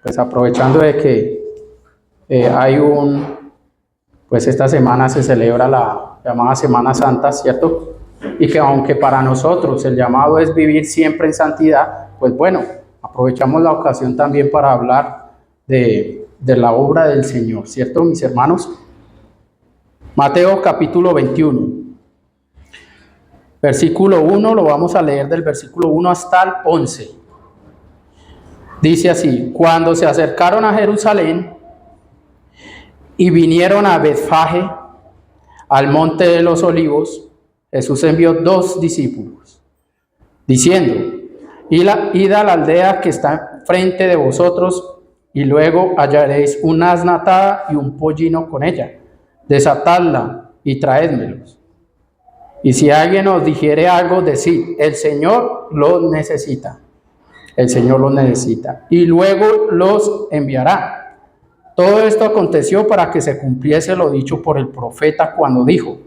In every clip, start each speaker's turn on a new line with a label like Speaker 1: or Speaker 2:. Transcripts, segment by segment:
Speaker 1: Pues aprovechando de que pues esta semana se celebra la llamada Semana Santa, ¿cierto? Y que aunque para nosotros el llamado es vivir siempre en santidad, pues bueno, aprovechamos la ocasión también para hablar de la obra del Señor, ¿cierto, mis hermanos? Mateo capítulo 21, versículo 1, lo vamos a leer del versículo 1 hasta el 11. Dice así: cuando se acercaron a Jerusalén y vinieron a Betfagé, al monte de los olivos, Jesús envió 2 discípulos, diciendo: id a la aldea que está frente de vosotros, y luego hallaréis una asna atada y un pollino con ella. Desatadla y traédmelos. Y si alguien os dijere algo, decid: el Señor los necesita. El Señor los necesita, y luego los enviará. Todo esto aconteció para que se cumpliese lo dicho por el profeta cuando dijo: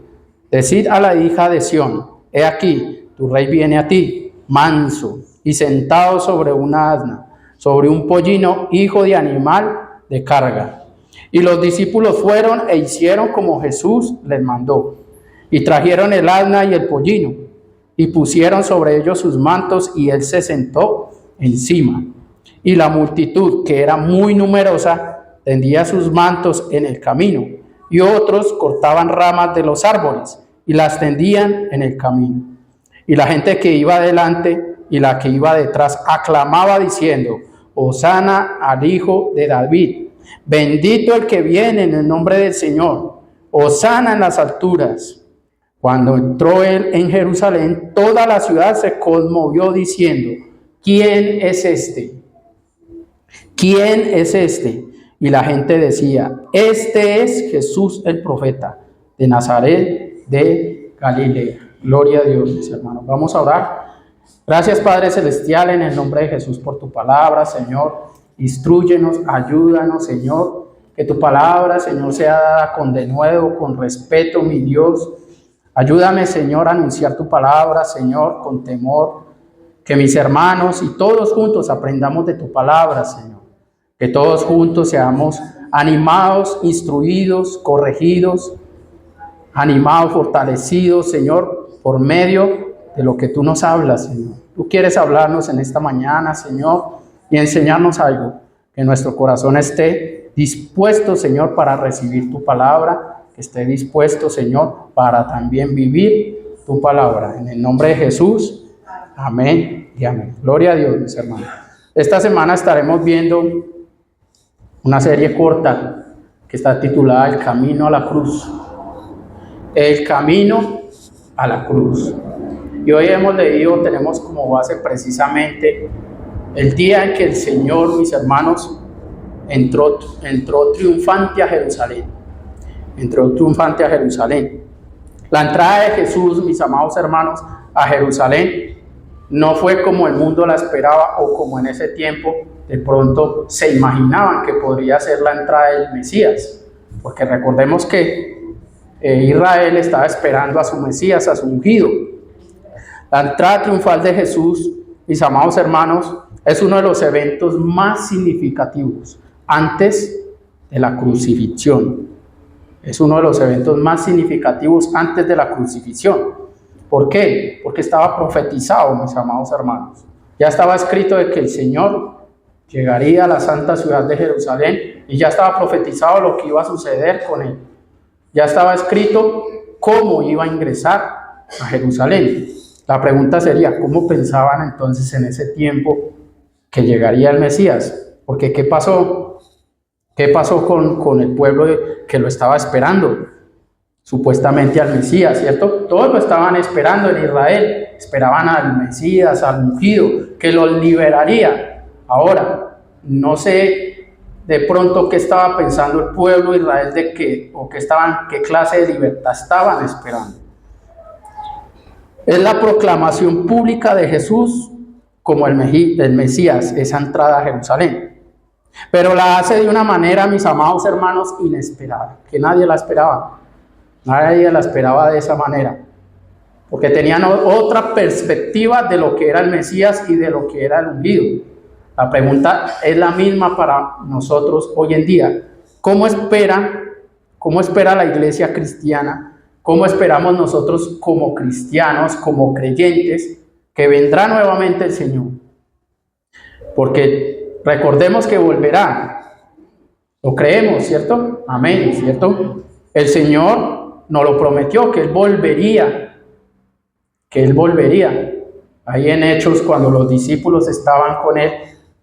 Speaker 1: decid a la hija de Sión, he aquí, tu rey viene a ti, manso y sentado sobre una asna, sobre un pollino, hijo de animal de carga. Y los discípulos fueron e hicieron como Jesús les mandó, y trajeron el asna y el pollino, y pusieron sobre ellos sus mantos, y él se sentó encima. Y la multitud, que era muy numerosa, tendía sus mantos en el camino, y otros cortaban ramas de los árboles y las tendían en el camino. Y la gente que iba delante y la que iba detrás aclamaba diciendo: Hosana al Hijo de David, bendito el que viene en el nombre del Señor, Hosana en las alturas. Cuando entró él en Jerusalén, toda la ciudad se conmovió diciendo: ¿quién es este? ¿Quién es este? Y la gente decía: este es Jesús el profeta, de Nazaret de Galilea. Gloria a Dios, mis hermanos. Vamos a orar. Gracias, Padre Celestial, en el nombre de Jesús por tu palabra, Señor. Instrúyenos, ayúdanos, Señor. Que tu palabra, Señor, sea dada con denuedo, con respeto, mi Dios. Ayúdame, Señor, a anunciar tu palabra, Señor, con temor. Que mis hermanos y todos juntos aprendamos de tu palabra, Señor. Que todos juntos seamos animados, instruidos, corregidos, animados, fortalecidos, Señor, por medio de lo que tú nos hablas, Señor. Tú quieres hablarnos en esta mañana, Señor, y enseñarnos algo. Que nuestro corazón esté dispuesto, Señor, para recibir tu palabra. Que esté dispuesto, Señor, para también vivir tu palabra. En el nombre de Jesús. Amén y amén. Gloria a Dios, mis hermanos. Esta semana estaremos viendo una serie corta que está titulada El Camino a la Cruz. El Camino a la Cruz. Y hoy tenemos como base precisamente el día en que el Señor, mis hermanos, entró triunfante a Jerusalén. Entró triunfante a Jerusalén. La entrada de Jesús, mis amados hermanos, a Jerusalén no fue como el mundo la esperaba o como en ese tiempo de pronto se imaginaban que podría ser la entrada del Mesías. Porque recordemos que Israel estaba esperando a su Mesías, a su ungido. La entrada triunfal de Jesús, mis amados hermanos, es uno de los eventos más significativos antes de la crucifixión. Es uno de los eventos más significativos antes de la crucifixión. ¿Por qué? Porque estaba profetizado, mis amados hermanos. Ya estaba escrito de que el Señor llegaría a la santa ciudad de Jerusalén y ya estaba profetizado lo que iba a suceder con él. Ya estaba escrito cómo iba a ingresar a Jerusalén. La pregunta sería: ¿cómo pensaban entonces en ese tiempo que llegaría el Mesías? Porque ¿qué pasó? ¿Qué pasó con el pueblo que lo estaba esperando? Supuestamente al Mesías, ¿cierto? Todos lo estaban esperando en Israel, esperaban al Mesías, al ungido, que los liberaría. Ahora, no sé de pronto qué estaba pensando el pueblo de Israel qué clase de libertad estaban esperando. Es la proclamación pública de Jesús como el Mesías, esa entrada a Jerusalén. Pero la hace de una manera, mis amados hermanos, inesperada, que nadie la esperaba. Nadie la esperaba de esa manera, porque tenían otra perspectiva de lo que era el Mesías y de lo que era el ungido. La pregunta es la misma para nosotros hoy en día. ¿Cómo espera la iglesia cristiana? ¿Cómo esperamos nosotros como cristianos, como creyentes, que vendrá nuevamente el Señor? Porque recordemos que volverá. Lo creemos, ¿cierto? Amén, ¿cierto? El Señor nos lo prometió, que Él volvería. Que Él volvería. Ahí en Hechos, cuando los discípulos estaban con Él,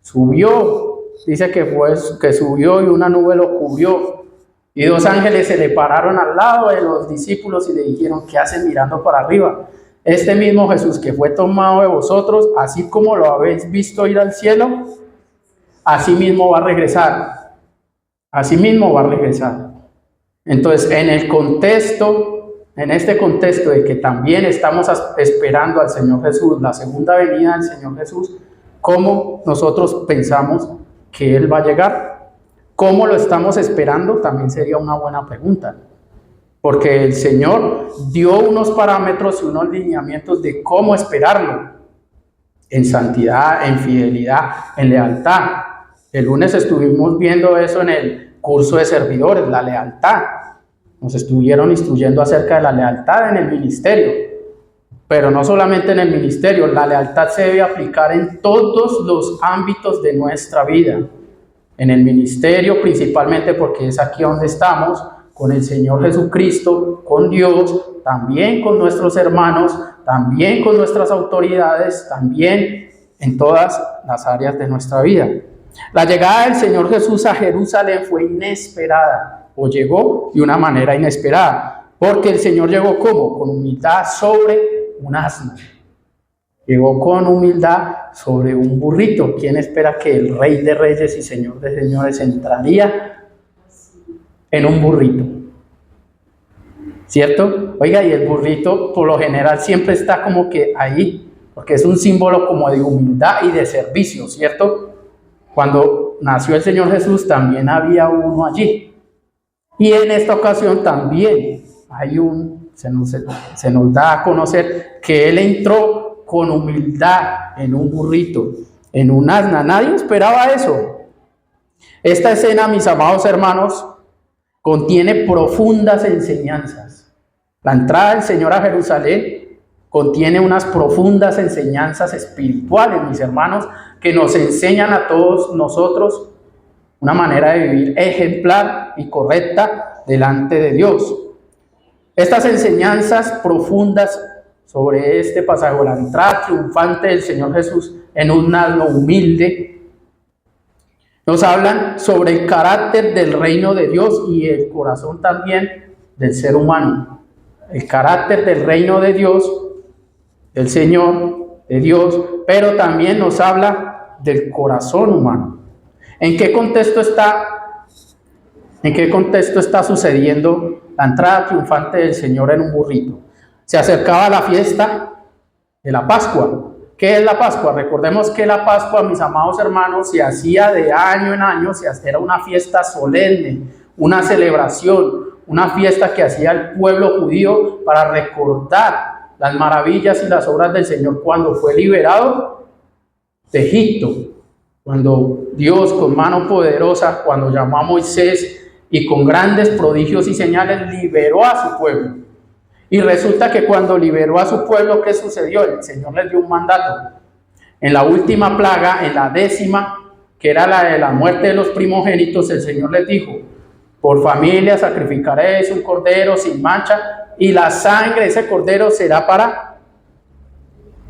Speaker 1: subió. Dice que subió y una nube lo cubrió. Y dos ángeles se le pararon al lado de los discípulos y le dijeron: ¿qué hacen mirando para arriba? Este mismo Jesús que fue tomado de vosotros, así como lo habéis visto ir al cielo, así mismo va a regresar. Así mismo va a regresar. Entonces, en este contexto de que también estamos esperando al Señor Jesús, la segunda venida del Señor Jesús, ¿cómo nosotros pensamos que Él va a llegar? ¿Cómo lo estamos esperando? También sería una buena pregunta. Porque el Señor dio unos parámetros y unos lineamientos de cómo esperarlo. En santidad, en fidelidad, en lealtad. El lunes estuvimos viendo eso en el curso de servidores, la lealtad. Nos estuvieron instruyendo acerca de la lealtad en el ministerio. Pero no solamente en el ministerio, la lealtad se debe aplicar en todos los ámbitos de nuestra vida. En el ministerio principalmente, porque es aquí donde estamos, con el Señor Jesucristo, con Dios, también con nuestros hermanos, también con nuestras autoridades, también en todas las áreas de nuestra vida. La llegada del Señor Jesús a Jerusalén fue inesperada, o llegó de una manera inesperada, porque el Señor llegó ¿cómo? Con humildad sobre un asno. Llegó con humildad sobre un burrito. ¿Quién espera que el Rey de Reyes y Señor de Señores entraría en un burrito? ¿Cierto? Oiga, y el burrito por lo general siempre está como que ahí, porque es un símbolo como de humildad y de servicio, ¿cierto? Cuando nació el Señor Jesús también había uno allí. Y en esta ocasión también hay se nos da a conocer que Él entró con humildad en un burrito, en un asna. Nadie esperaba eso. Esta escena, mis amados hermanos, contiene profundas enseñanzas. La entrada del Señor a Jerusalén contiene unas profundas enseñanzas espirituales, mis hermanos, que nos enseñan a todos nosotros una manera de vivir ejemplar y correcta delante de Dios. Estas enseñanzas profundas sobre este pasaje, la entrada triunfante del Señor Jesús en un asno humilde, nos hablan sobre el carácter del reino de Dios y el corazón también del ser humano. El carácter del reino de Dios, del Señor, de Dios, pero también nos habla del corazón humano. ¿En qué contexto está sucediendo la entrada triunfante del Señor en un burrito? Se acercaba la fiesta de la Pascua. ¿Qué es la Pascua? Recordemos que la Pascua, mis amados hermanos, se hacía de año en año, era una fiesta solemne, una celebración, una fiesta que hacía el pueblo judío para recordar las maravillas y las obras del Señor cuando fue liberado de Egipto, cuando Dios con mano poderosa, cuando llamó a Moisés y con grandes prodigios y señales liberó a su pueblo. Y resulta que cuando liberó a su pueblo, ¿qué sucedió? El Señor les dio un mandato. En la última plaga, en la 10ª, que era la de la muerte de los primogénitos, el Señor les dijo: por familia sacrificaréis un cordero sin mancha, y la sangre de ese cordero será para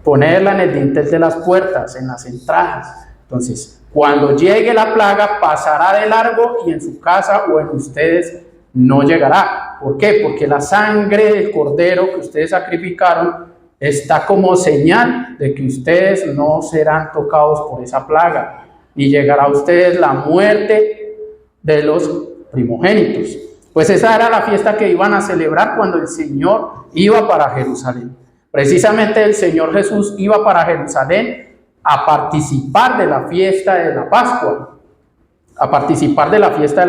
Speaker 1: ponerla en el dintel de las puertas, en las entradas. Entonces, cuando llegue la plaga, pasará de largo y en su casa o en ustedes no llegará. ¿Por qué? Porque la sangre del cordero que ustedes sacrificaron está como señal de que ustedes no serán tocados por esa plaga, y llegará a ustedes la muerte de los primogénitos. Pues esa era la fiesta que iban a celebrar cuando el Señor iba para Jerusalén. Precisamente el Señor Jesús iba para Jerusalén a participar de la fiesta de la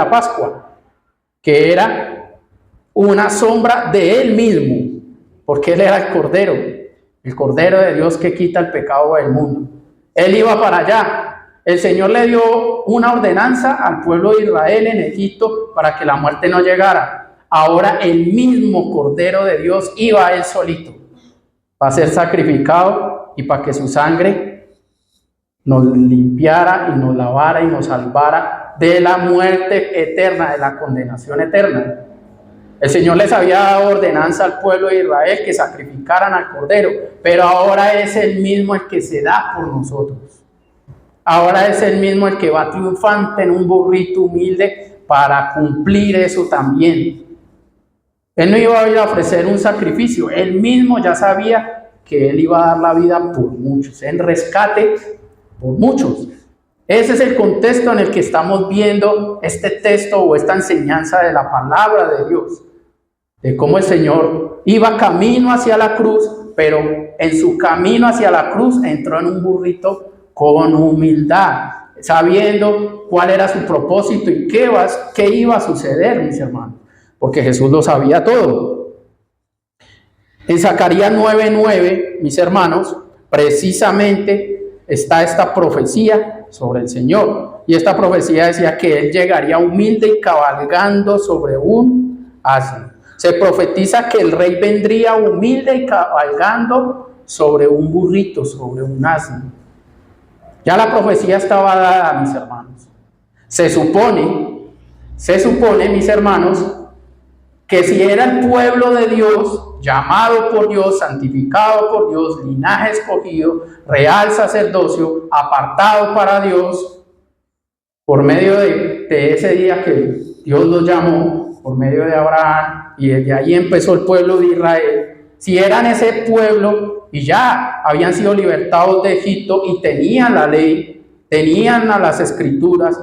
Speaker 1: Pascua, que era una sombra de Él mismo, porque Él era el Cordero de Dios que quita el pecado del mundo. Él iba para allá El Señor le dio una ordenanza al pueblo de Israel en Egipto para que la muerte no llegara. Ahora el mismo Cordero de Dios iba a él solito para ser sacrificado y para que su sangre nos limpiara y nos lavara y nos salvara de la muerte eterna, de la condenación eterna. El Señor les había dado ordenanza al pueblo de Israel que sacrificaran al Cordero, pero ahora es el mismo el que se da por nosotros. Ahora es el mismo el que va triunfante en un burrito humilde para cumplir eso también. Él no iba a ir a ofrecer un sacrificio, él mismo ya sabía que él iba a dar la vida por muchos, en rescate por muchos. Ese es el contexto en el que estamos viendo este texto o esta enseñanza de la palabra de Dios, de cómo el Señor iba camino hacia la cruz, pero en su camino hacia la cruz entró en un burrito con humildad, sabiendo cuál era su propósito y qué iba a suceder, mis hermanos, porque Jesús lo sabía todo. En Zacarías 9:9, mis hermanos, precisamente está esta profecía sobre el Señor. Y esta profecía decía que Él llegaría humilde y cabalgando sobre un asno. Se profetiza que el rey vendría humilde y cabalgando sobre un burrito, sobre un asno. Ya la profecía estaba dada, mis hermanos. Se supone, mis hermanos, que si era el pueblo de Dios, llamado por Dios, santificado por Dios, linaje escogido, real sacerdocio, apartado para Dios, por medio de ese día que Dios los llamó, por medio de Abraham, y desde ahí empezó el pueblo de Israel. Si eran ese pueblo y ya habían sido libertados de Egipto y tenían la ley, tenían a las escrituras,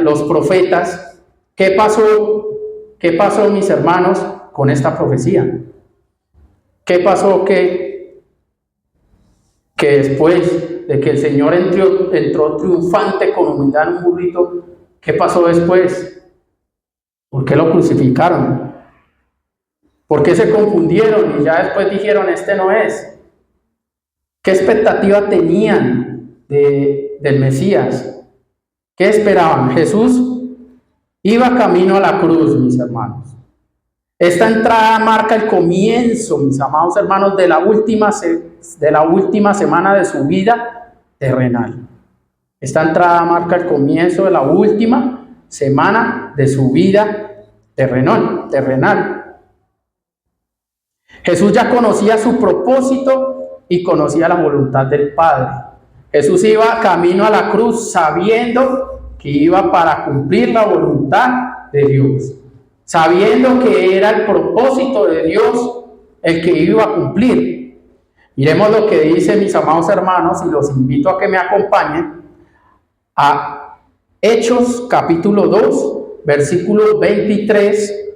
Speaker 1: los profetas, ¿qué pasó? ¿Qué pasó, mis hermanos, con esta profecía? ¿Qué pasó que después de que el Señor entró triunfante con humildad en un burrito, qué pasó después? ¿Por qué lo crucificaron? ¿Por qué se confundieron y ya después dijeron, este no es? ¿Qué expectativa tenían del Mesías? ¿Qué esperaban? Jesús iba camino a la cruz, mis hermanos. Esta entrada marca el comienzo, mis amados hermanos, de la última semana de su vida terrenal. Esta entrada marca el comienzo de la última semana de su vida terrenal. Jesús ya conocía su propósito y conocía la voluntad del Padre. Jesús iba camino a la cruz sabiendo que iba para cumplir la voluntad de Dios, sabiendo que era el propósito de Dios el que iba a cumplir. Miremos lo que dice, mis amados hermanos, y los invito a que me acompañen a Hechos capítulo 2, versículos 23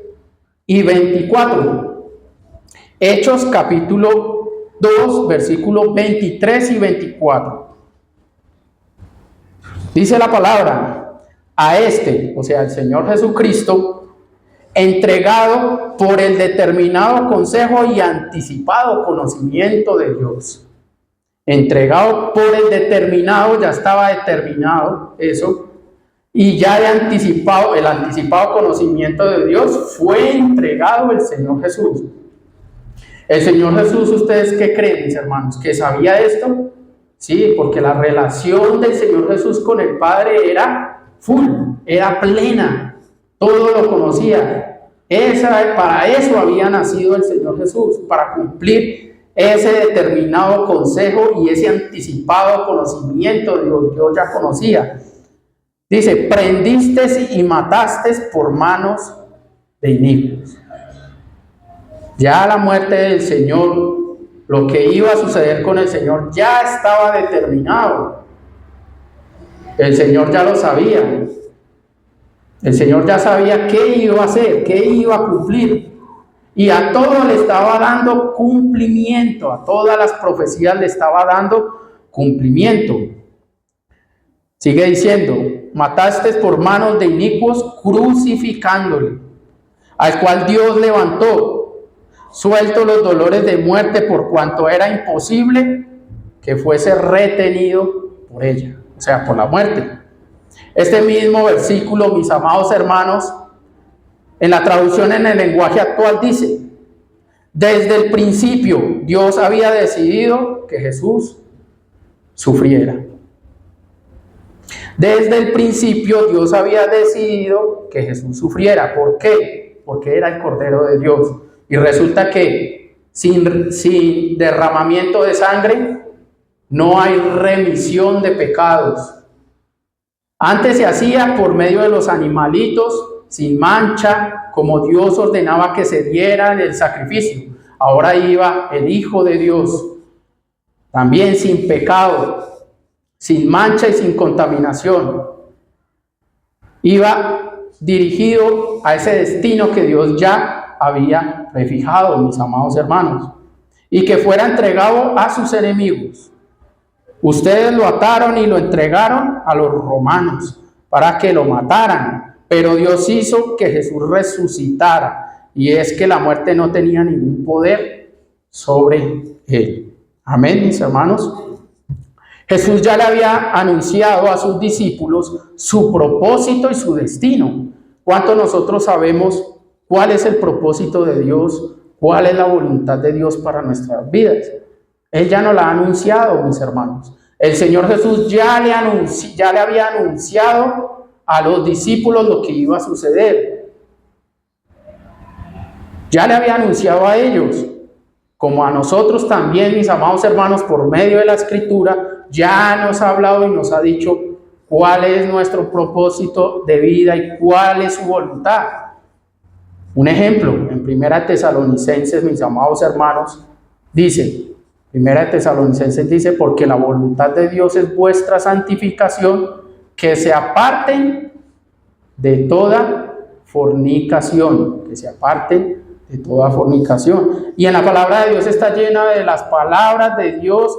Speaker 1: y 24. Hechos capítulo 2, versículos 23 y 24. Dice la palabra, a este, o sea, el Señor Jesucristo, entregado por el determinado consejo y anticipado conocimiento de Dios. Entregado por el determinado, ya estaba determinado eso, y ya el anticipado conocimiento de Dios fue entregado el Señor Jesús. El Señor Jesús, ¿ustedes qué creen, mis hermanos? ¿Que sabía esto? Sí, porque la relación del Señor Jesús con el Padre era full, era plena, todo lo conocía. Para eso había nacido el Señor Jesús, para cumplir ese determinado consejo y ese anticipado conocimiento de Dios. Dios ya conocía. Dice, prendiste y mataste por manos de inicuos. Ya la muerte del Señor, lo que iba a suceder con el Señor ya estaba determinado. El Señor ya lo sabía. El Señor ya sabía qué iba a hacer, qué iba a cumplir. Y a todo le estaba dando cumplimiento, a todas las profecías le estaba dando cumplimiento. Sigue diciendo, mataste por manos de inicuos crucificándole, al cual Dios levantó, suelto los dolores de muerte por cuanto era imposible que fuese retenido por ella. o sea, por la muerte. Este mismo versículo, mis amados hermanos, en la traducción en el lenguaje actual dice: desde el principio Dios había decidido que Jesús sufriera. Desde el principio Dios había decidido que Jesús sufriera. ¿Por qué? Porque era el Cordero de Dios. Y resulta que sin derramamiento de sangre no hay remisión de pecados. Antes se hacía por medio de los animalitos, sin mancha, como Dios ordenaba que se diera en el sacrificio. Ahora iba el Hijo de Dios, también sin pecado, sin mancha y sin contaminación. Iba dirigido a ese destino que Dios ya había prefijado, mis amados hermanos, y que fuera entregado a sus enemigos. Ustedes lo ataron y lo entregaron a los romanos para que lo mataran, pero Dios hizo que Jesús resucitara, y es que la muerte no tenía ningún poder sobre él. Amén, mis hermanos. Jesús ya le había anunciado a sus discípulos su propósito y su destino. ¿Cuánto nosotros sabemos cuál es el propósito de Dios? ¿Cuál es la voluntad de Dios para nuestras vidas? Él ya nos la ha anunciado, mis hermanos. El Señor Jesús ya le había anunciado a los discípulos lo que iba a suceder. Ya le había anunciado a ellos, como a nosotros también, mis amados hermanos, por medio de la Escritura, ya nos ha hablado y nos ha dicho cuál es nuestro propósito de vida y cuál es su voluntad. Un ejemplo, en 1 Tesalonicenses, mis amados hermanos, dice, 1 Tesalonicenses dice: porque la voluntad de Dios es vuestra santificación, que se aparten de toda fornicación, que se aparten de toda fornicación. Y en la palabra de Dios está llena de las palabras de Dios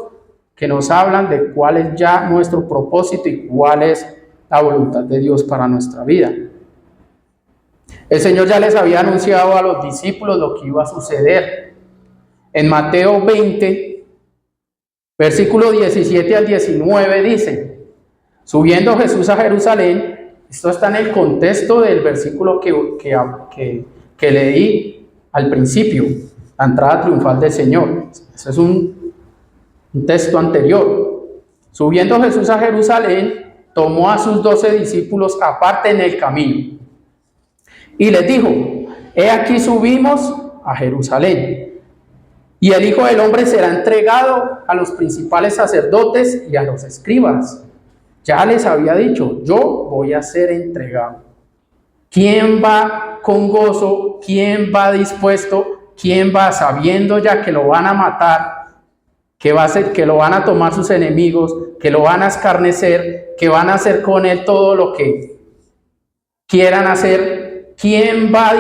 Speaker 1: que nos hablan de cuál es ya nuestro propósito y cuál es la voluntad de Dios para nuestra vida. El Señor ya les había anunciado a los discípulos lo que iba a suceder. En Mateo 20, versículo 17 al 19 dice: subiendo Jesús a Jerusalén, esto está en el contexto del versículo que leí al principio, la entrada triunfal del Señor. Ese es un texto anterior. Subiendo Jesús a Jerusalén, tomó a sus 12 discípulos aparte en el camino y les dijo: he aquí subimos a Jerusalén, y el Hijo del Hombre será entregado a los principales sacerdotes y a los escribas. Ya les había dicho: yo voy a ser entregado. ¿Quién va con gozo? ¿Quién va dispuesto? ¿Quién va sabiendo ya que lo van a matar? Que lo van a tomar sus enemigos, que lo van a escarnecer, que van a hacer con él todo lo que quieran hacer. ¿Quién va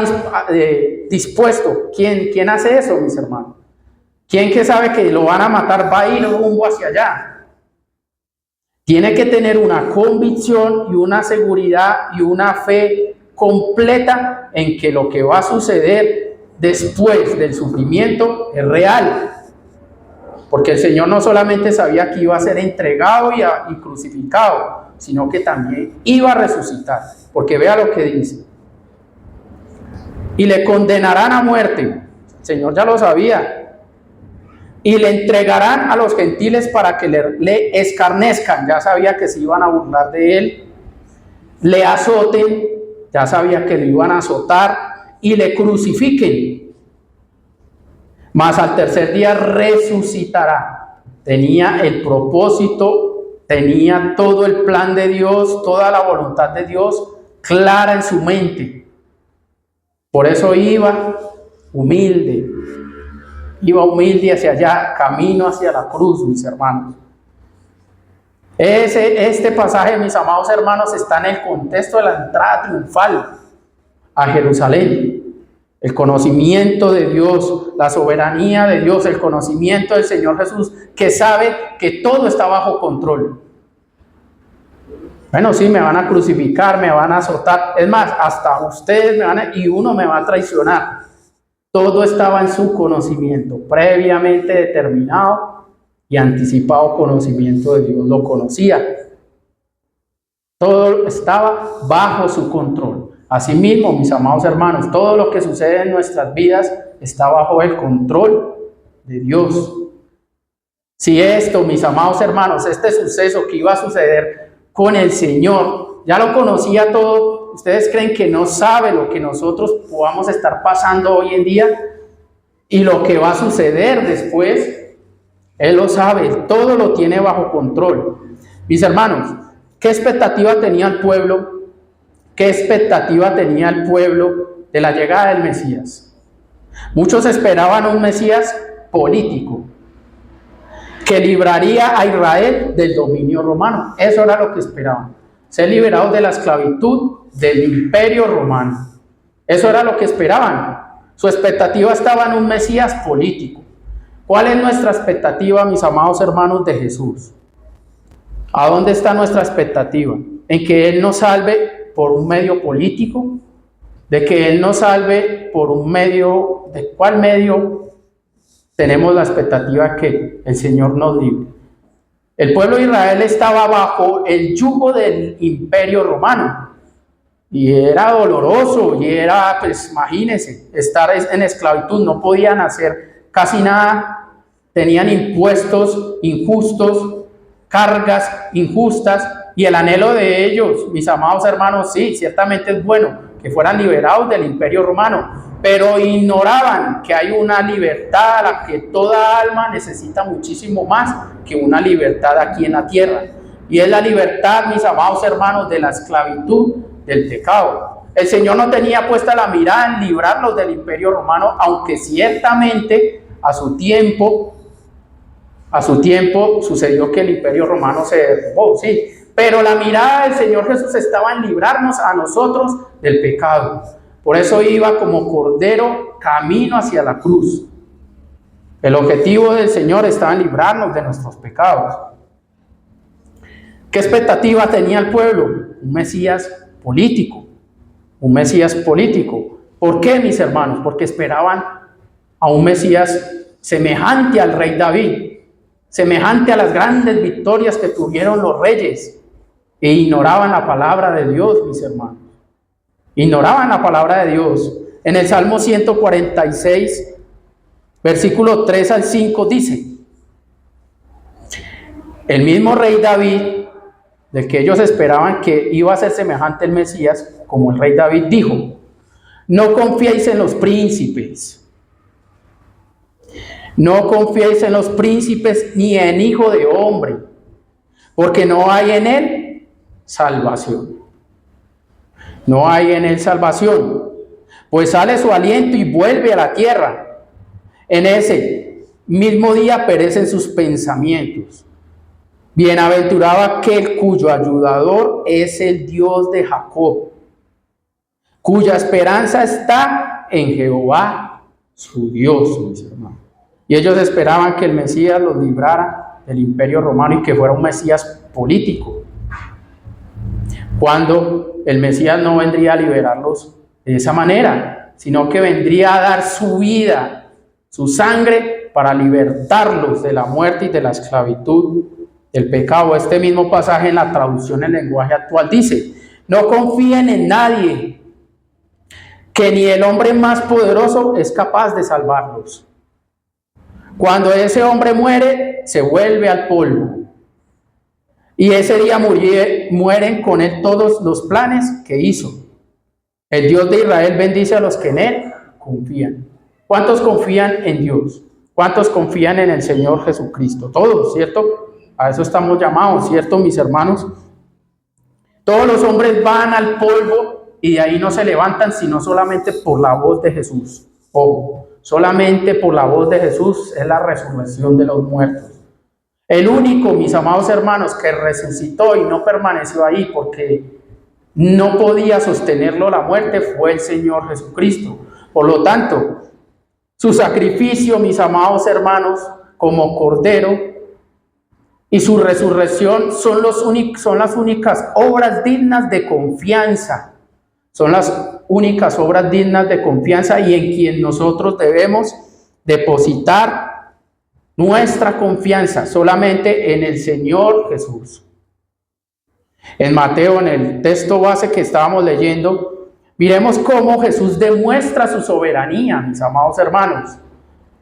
Speaker 1: dispuesto? ¿Quién hace eso, mis hermanos? ¿Quién que sabe que lo van a matar va a ir rumbo hacia allá? Tiene que tener una convicción y una seguridad y una fe completa en que lo que va a suceder después del sufrimiento es real. Porque el Señor no solamente sabía que iba a ser entregado y crucificado, sino que también iba a resucitar. Porque vea lo que dice: y le condenarán a muerte. El Señor ya lo sabía. Y le entregarán a los gentiles para que le escarnezcan. Ya sabía que se iban a burlar de él. Le azoten. Ya sabía que lo iban a azotar. Y le crucifiquen. Mas al tercer día resucitará. Tenía el propósito, tenía todo el plan de Dios, toda la voluntad de Dios clara en su mente. Por eso iba humilde hacia allá, camino hacia la cruz, mis hermanos. Este pasaje, mis amados hermanos, está en el contexto de la entrada triunfal a Jerusalén. El conocimiento de Dios, la soberanía de Dios, el conocimiento del Señor Jesús, que sabe que todo está bajo control. Bueno, sí, me van a crucificar, me van a azotar. Es más, hasta ustedes y uno me va a traicionar. Todo estaba en su conocimiento, previamente determinado y anticipado conocimiento de Dios. Lo conocía. Todo estaba bajo su control. Asimismo, mis amados hermanos, todo lo que sucede en nuestras vidas está bajo el control de Dios. Si esto, mis amados hermanos, este suceso que iba a suceder con el Señor, ya lo conocía todo, ¿ustedes creen que no sabe lo que nosotros podamos estar pasando hoy en día y lo que va a suceder después? Él lo sabe, todo lo tiene bajo control. Mis hermanos, ¿qué expectativa tenía el pueblo? ¿Qué expectativa tenía el pueblo de la llegada del Mesías? Muchos esperaban un Mesías político que libraría a Israel del dominio romano. Eso era lo que esperaban, ser liberados de la esclavitud del imperio romano. Eso era lo que esperaban. Su expectativa estaba en un Mesías político. ¿Cuál es nuestra expectativa, mis amados hermanos, de Jesús? ¿A dónde está nuestra expectativa? ¿En que Él nos salve por un medio político? ¿De que Él nos salve por un medio? ¿De cuál medio tenemos la expectativa que el Señor nos libre? El pueblo de Israel estaba bajo el yugo del imperio romano. Y era doloroso, y era, pues imagínense, estar en esclavitud, no podían hacer casi nada, tenían impuestos injustos, cargas injustas, y el anhelo de ellos, mis amados hermanos, sí, ciertamente es bueno que fueran liberados del imperio romano, pero ignoraban que hay una libertad a la que toda alma necesita muchísimo más que una libertad aquí en la tierra, y es la libertad, mis amados hermanos, de la esclavitud del pecado. El Señor no tenía puesta la mirada en librarlos del imperio romano, aunque ciertamente a su tiempo sucedió que el imperio romano se derrumbó, sí, pero la mirada del Señor Jesús estaba en librarnos a nosotros del pecado. Por eso iba como cordero camino hacia la cruz. El objetivo del Señor estaba en librarnos de nuestros pecados. ¿Qué expectativa tenía el pueblo? Un Mesías político, un Mesías político. ¿Por qué, mis hermanos? Porque esperaban a un Mesías semejante al rey David, semejante a las grandes victorias que tuvieron los reyes, e ignoraban la palabra de Dios, mis hermanos. Ignoraban la palabra de Dios. En el Salmo 146, versículo 3 al 5 dice: el mismo rey David, del que ellos esperaban que iba a ser semejante al Mesías, como el rey David dijo: no confiéis en los príncipes, no confiéis en los príncipes ni en hijo de hombre, porque no hay en él salvación. No hay en él salvación, pues sale su aliento y vuelve a la tierra. En ese mismo día perecen sus pensamientos. Bienaventurado aquel cuyo ayudador es el Dios de Jacob, cuya esperanza está en Jehová, su Dios, mis hermanos. Y ellos esperaban que el Mesías los librara del imperio romano y que fuera un Mesías político, cuando el Mesías no vendría a liberarlos de esa manera, sino que vendría a dar su vida, su sangre, para libertarlos de la muerte y de la esclavitud del pecado. Este mismo pasaje en la traducción en lenguaje actual dice: no confíen en nadie, que ni el hombre más poderoso es capaz de salvarlos. Cuando ese hombre muere, se vuelve al polvo. Y ese día mueren con él todos los planes que hizo. El Dios de Israel bendice a los que en él confían. ¿Cuántos confían en Dios? ¿Cuántos confían en el Señor Jesucristo? Todos, ¿cierto? A eso estamos llamados, ¿cierto, mis hermanos? Todos los hombres van al polvo y de ahí no se levantan, sino solamente por la voz de Jesús. Ojo, solamente por la voz de Jesús es la resurrección de los muertos. El único, mis amados hermanos, que resucitó y no permaneció ahí porque no podía sostenerlo la muerte fue el Señor Jesucristo. Por lo tanto, su sacrificio, mis amados hermanos, como cordero, y su resurrección son las únicas obras dignas de confianza. Son las únicas obras dignas de confianza y en quien nosotros debemos depositar nuestra confianza, solamente en el Señor Jesús. En Mateo, en el texto base que estábamos leyendo, miremos cómo Jesús demuestra su soberanía, mis amados hermanos.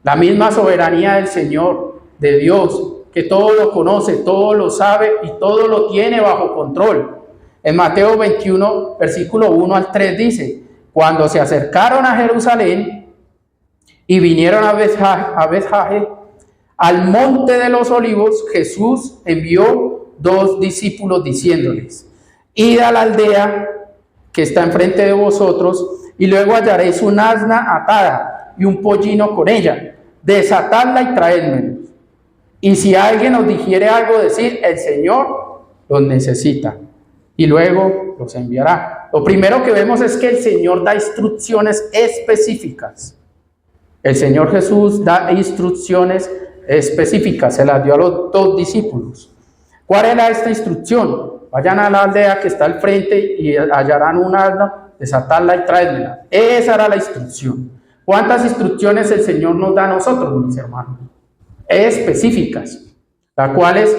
Speaker 1: La misma soberanía del Señor, de Dios, que todo lo conoce, todo lo sabe y todo lo tiene bajo control. En Mateo 21, versículo 1 al 3 dice: cuando se acercaron a Jerusalén y vinieron a Betfagé, al monte de los olivos, Jesús envió 2 discípulos diciéndoles: id a la aldea que está enfrente de vosotros, y luego hallaréis un asna atada y un pollino con ella. Desatadla y traédmelo. Y si alguien os dijere algo, decid: el Señor los necesita, y luego los enviará. Lo primero que vemos es que el Señor da instrucciones específicas. El Señor Jesús da instrucciones específicas, se las dio a los 2 discípulos. ¿Cuál era esta instrucción? Vayan a la aldea que está al frente y hallarán un asna, desatadla y traédmela. Esa era la instrucción. ¿Cuántas instrucciones el Señor nos da a nosotros, mis hermanos? Específicas, las cuales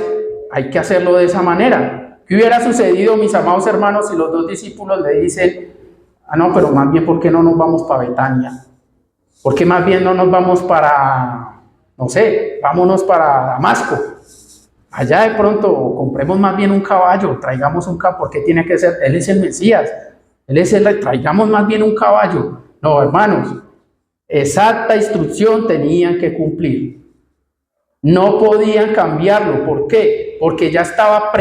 Speaker 1: hay que hacerlo de esa manera. ¿Qué hubiera sucedido, mis amados hermanos, si los 2 discípulos le dicen: no, pero más bien, ¿por qué no nos vamos para Betania? ¿Por qué más bien no nos vamos para, no sé, vámonos para Damasco? Allá de pronto compremos más bien un caballo, traigamos un caballo, porque tiene que ser, Él es el Mesías, traigamos más bien un caballo. No, hermanos, exacta instrucción tenían que cumplir. No podían cambiarlo. ¿Por qué? Porque ya estaba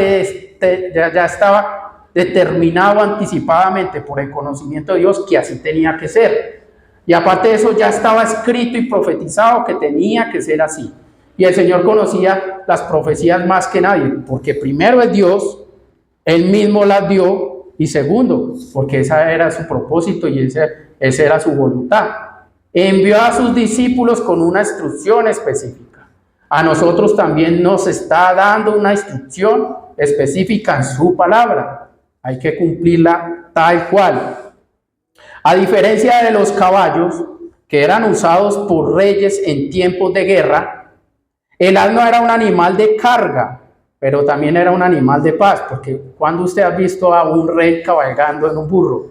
Speaker 1: determinado anticipadamente por el conocimiento de Dios que así tenía que ser. Y aparte de eso, ya estaba escrito y profetizado que tenía que ser así. Y el Señor conocía las profecías más que nadie, porque primero es Dios, Él mismo las dio, y segundo, porque ese era su propósito y esa era su voluntad. Envió a sus discípulos con una instrucción específica. A nosotros también nos está dando una instrucción específica en su palabra. Hay que cumplirla tal cual. A diferencia de los caballos que eran usados por reyes en tiempos de guerra, el asno era un animal de carga, pero también era un animal de paz, porque cuando usted ha visto a un rey cabalgando en un burro,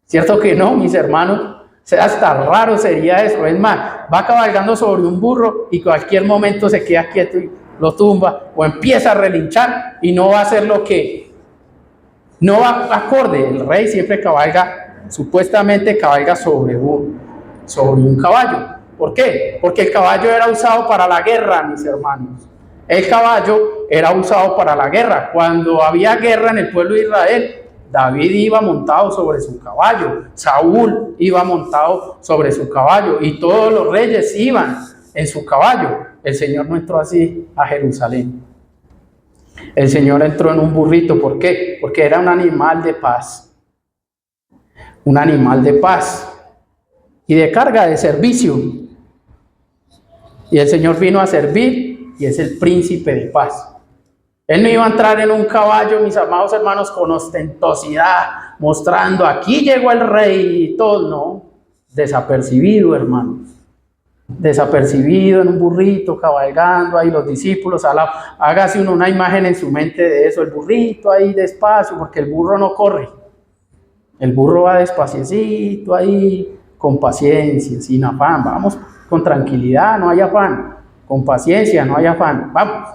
Speaker 1: ¿cierto que no, mis hermanos? O sea, hasta raro sería eso. Es más, va cabalgando sobre un burro y cualquier momento se queda quieto y lo tumba, o empieza a relinchar y no va a hacer lo que no va acorde. El rey siempre supuestamente cabalga sobre un caballo. ¿Por qué? Porque el caballo era usado para la guerra, mis hermanos. El caballo era usado para la guerra. Cuando había guerra en el pueblo de Israel, David iba montado sobre su caballo, Saúl iba montado sobre su caballo y todos los reyes iban en su caballo. El Señor no entró así a Jerusalén. El Señor entró en un burrito. ¿Por qué? Porque era un animal de paz. Un animal de paz y de carga, de servicio. Y el Señor vino a servir y es el príncipe de paz. Él no iba a entrar en un caballo, mis amados hermanos, con ostentosidad, mostrando: aquí llegó el rey y todo. No, desapercibido, hermanos. Desapercibido en un burrito, cabalgando ahí los discípulos al lado. Hágase uno una imagen en su mente de eso, el burrito ahí despacio, porque el burro no corre. El burro va despaciecito ahí, con paciencia, sin afán. Vamos con tranquilidad, no hay afán. Con paciencia, no hay afán. Vamos,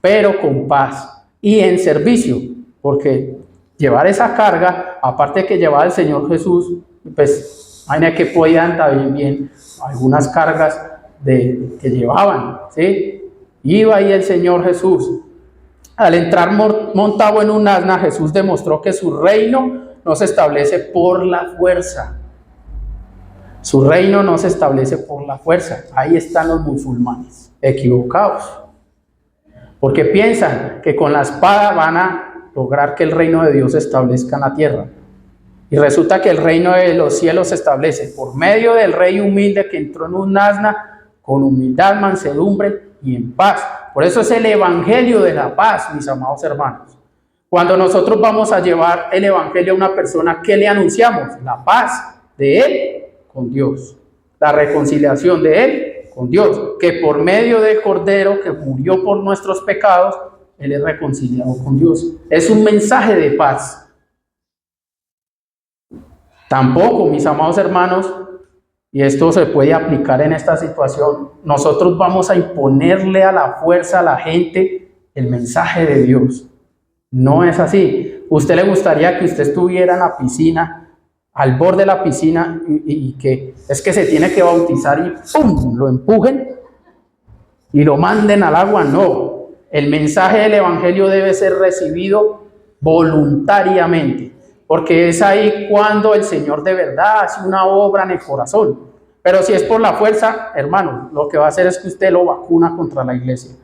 Speaker 1: pero con paz y en servicio, porque llevar esa carga, aparte de que llevaba el Señor Jesús, pues imagina que podían también bien algunas cargas que llevaban, ¿sí? Iba ahí el Señor Jesús. Al entrar montado en un asna, Jesús demostró que su reino no se establece por la fuerza. Su reino no se establece por la fuerza. Ahí están los musulmanes, equivocados. Porque piensan que con la espada van a lograr que el reino de Dios se establezca en la tierra. Y resulta que el reino de los cielos se establece por medio del rey humilde que entró en un asna con humildad, mansedumbre y en paz. Por eso es el evangelio de la paz, mis amados hermanos. Cuando nosotros vamos a llevar el evangelio a una persona, ¿qué le anunciamos? La paz de él con Dios, la reconciliación de él con Dios, que por medio del Cordero que murió por nuestros pecados, él es reconciliado con Dios. Es un mensaje de paz. Tampoco, mis amados hermanos, y esto se puede aplicar en esta situación, nosotros vamos a imponerle a la fuerza a la gente el mensaje de Dios. No es así. ¿Usted le gustaría que usted estuviera en la piscina, al borde de la piscina, y que es que se tiene que bautizar y ¡pum!, lo empujen y lo manden al agua? No. El mensaje del Evangelio debe ser recibido voluntariamente, porque es ahí cuando el Señor de verdad hace una obra en el corazón. Pero si es por la fuerza, hermano, lo que va a hacer es que usted lo vacuna contra la iglesia.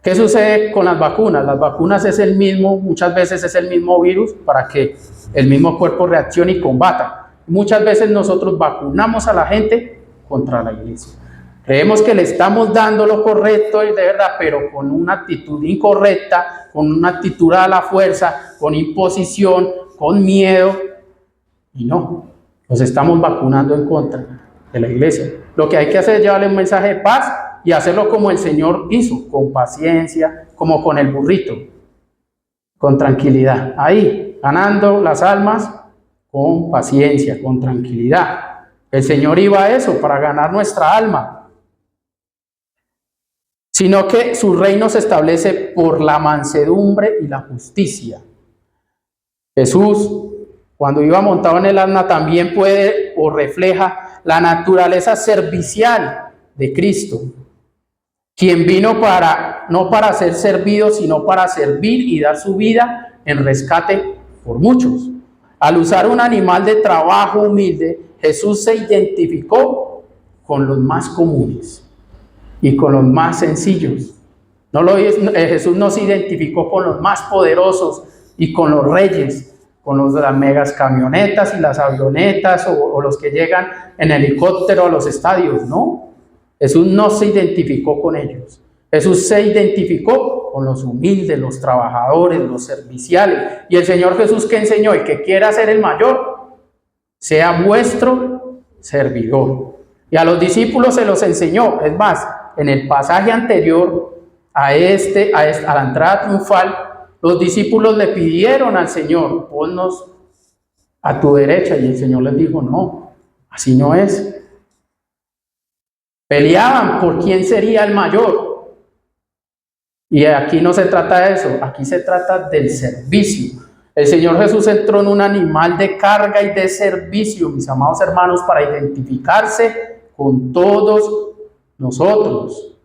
Speaker 1: ¿Qué sucede con las vacunas? Las vacunas es el mismo, muchas veces es el mismo virus para que el mismo cuerpo reaccione y combata. Muchas veces nosotros vacunamos a la gente contra la iglesia. Creemos que le estamos dando lo correcto y de verdad, pero con una actitud incorrecta, con una actitud a la fuerza, con imposición, con miedo, y no, los estamos vacunando en contra de la iglesia. Lo que hay que hacer es llevarle un mensaje de paz y hacerlo como el Señor hizo, con paciencia, como con el burrito, con tranquilidad. Ahí, ganando las almas con paciencia, con tranquilidad. El Señor iba a eso, para ganar nuestra alma. Sino que su reino se establece por la mansedumbre y la justicia. Jesús, cuando iba montado en el asna, también puede o refleja la naturaleza servicial de Cristo, quien vino no para ser servido, sino para servir y dar su vida en rescate por muchos. Al usar un animal de trabajo humilde, Jesús se identificó con los más comunes y con los más sencillos. Jesús no se identificó con los más poderosos y con los reyes, con los de las megas camionetas y las avionetas o los que llegan en helicóptero a los estadios, no. Jesús no se identificó con ellos. Jesús se identificó con los humildes, los trabajadores, los serviciales. Y el Señor Jesús, que enseñó: el que quiera ser el mayor, sea vuestro servidor. Y a los discípulos se los enseñó. Es más, en el pasaje anterior a la entrada triunfal, los discípulos le pidieron al Señor: ponnos a tu derecha. Y el Señor les dijo: no, así no es. Peleaban por quién sería el mayor. Y aquí no se trata de eso, aquí se trata del servicio. El Señor Jesús entró en un animal de carga y de servicio, mis amados hermanos, para identificarse con todos nosotros,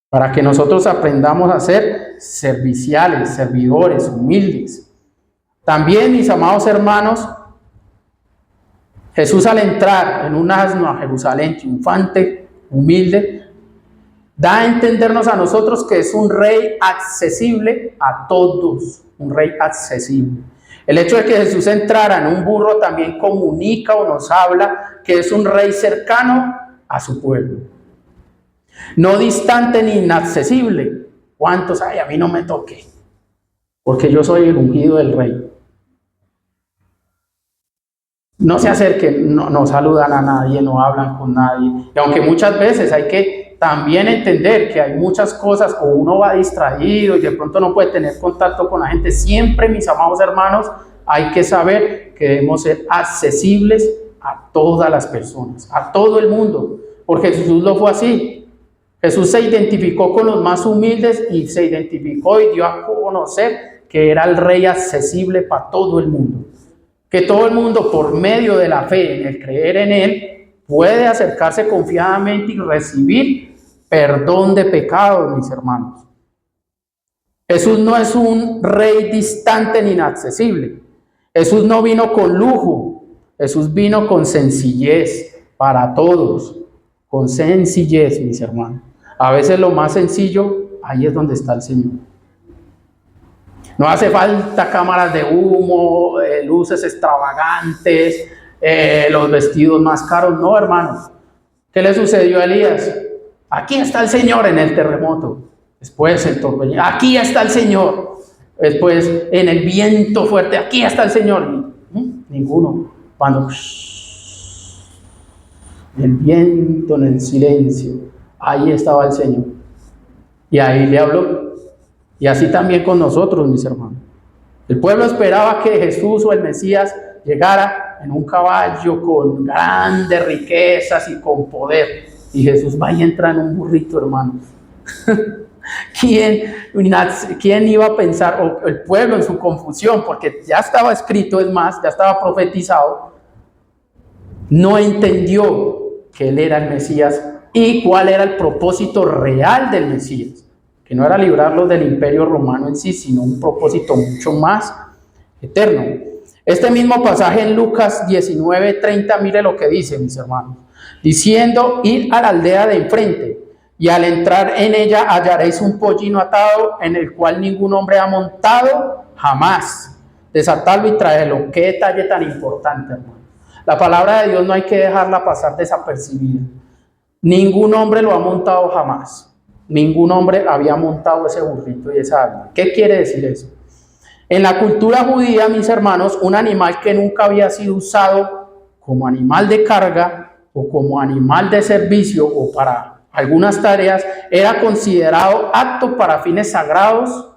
Speaker 1: para que nosotros aprendamos a ser serviciales, servidores, humildes. También, mis amados hermanos, Jesús, al entrar en un asno a Jerusalén, triunfante, humilde, da a entendernos a nosotros que es un rey accesible a todos, un rey accesible. El hecho de que Jesús entrara en un burro también comunica o nos habla que es un rey cercano a su pueblo. No distante ni inaccesible. ¿Cuántos? Ay, a mí no me toque, porque yo soy el ungido del rey. No se acerquen, no saludan a nadie, no hablan con nadie. Y aunque muchas veces hay que también entender que hay muchas cosas, o uno va distraído y de pronto no puede tener contacto con la gente, siempre, mis amados hermanos, hay que saber que debemos ser accesibles a todas las personas, a todo el mundo, porque Jesús lo fue así. Jesús se identificó con los más humildes y se identificó y dio a conocer que era el rey accesible para todo el mundo. Que todo el mundo, por medio de la fe, en el creer en Él, puede acercarse confiadamente y recibir perdón de pecados, mis hermanos. Jesús no es un rey distante ni inaccesible. Jesús no vino con lujo. Jesús vino con sencillez para todos. Con sencillez, mis hermanos. A veces lo más sencillo, ahí es donde está el Señor. No hace falta cámaras de humo, luces extravagantes, los vestidos más caros. No, hermanos. ¿Qué le sucedió a Elías? Aquí está el Señor en el terremoto. Después el torbellino. Aquí está el Señor. Después en el viento fuerte. Aquí está el Señor. Ninguno. Cuando el viento, en el silencio, ahí estaba el Señor. Y ahí le habló. Y así también con nosotros, mis hermanos. El pueblo esperaba que Jesús o el Mesías llegara en un caballo con grandes riquezas y con poder. Y Jesús va y entra en un burrito, hermanos. ¿Quién iba a pensar? O el pueblo en su confusión, porque ya estaba escrito, es más, ya estaba profetizado, no entendió que él era el Mesías y cuál era el propósito real del Mesías, que no era librarlos del imperio romano en sí, sino un propósito mucho más eterno. Este mismo pasaje en Lucas 19:30, mire lo que dice, mis hermanos, diciendo: id a la aldea de enfrente, y al entrar en ella hallaréis un pollino atado, en el cual ningún hombre ha montado jamás. Desatadlo y traedlo. Qué detalle tan importante, hermano. La palabra de Dios no hay que dejarla pasar desapercibida. Ningún hombre lo ha montado jamás. Ningún hombre había montado ese burrito y esa alma. ¿Qué quiere decir eso? En la cultura judía, mis hermanos, un animal que nunca había sido usado como animal de carga o como animal de servicio o para algunas tareas, era considerado apto para fines sagrados,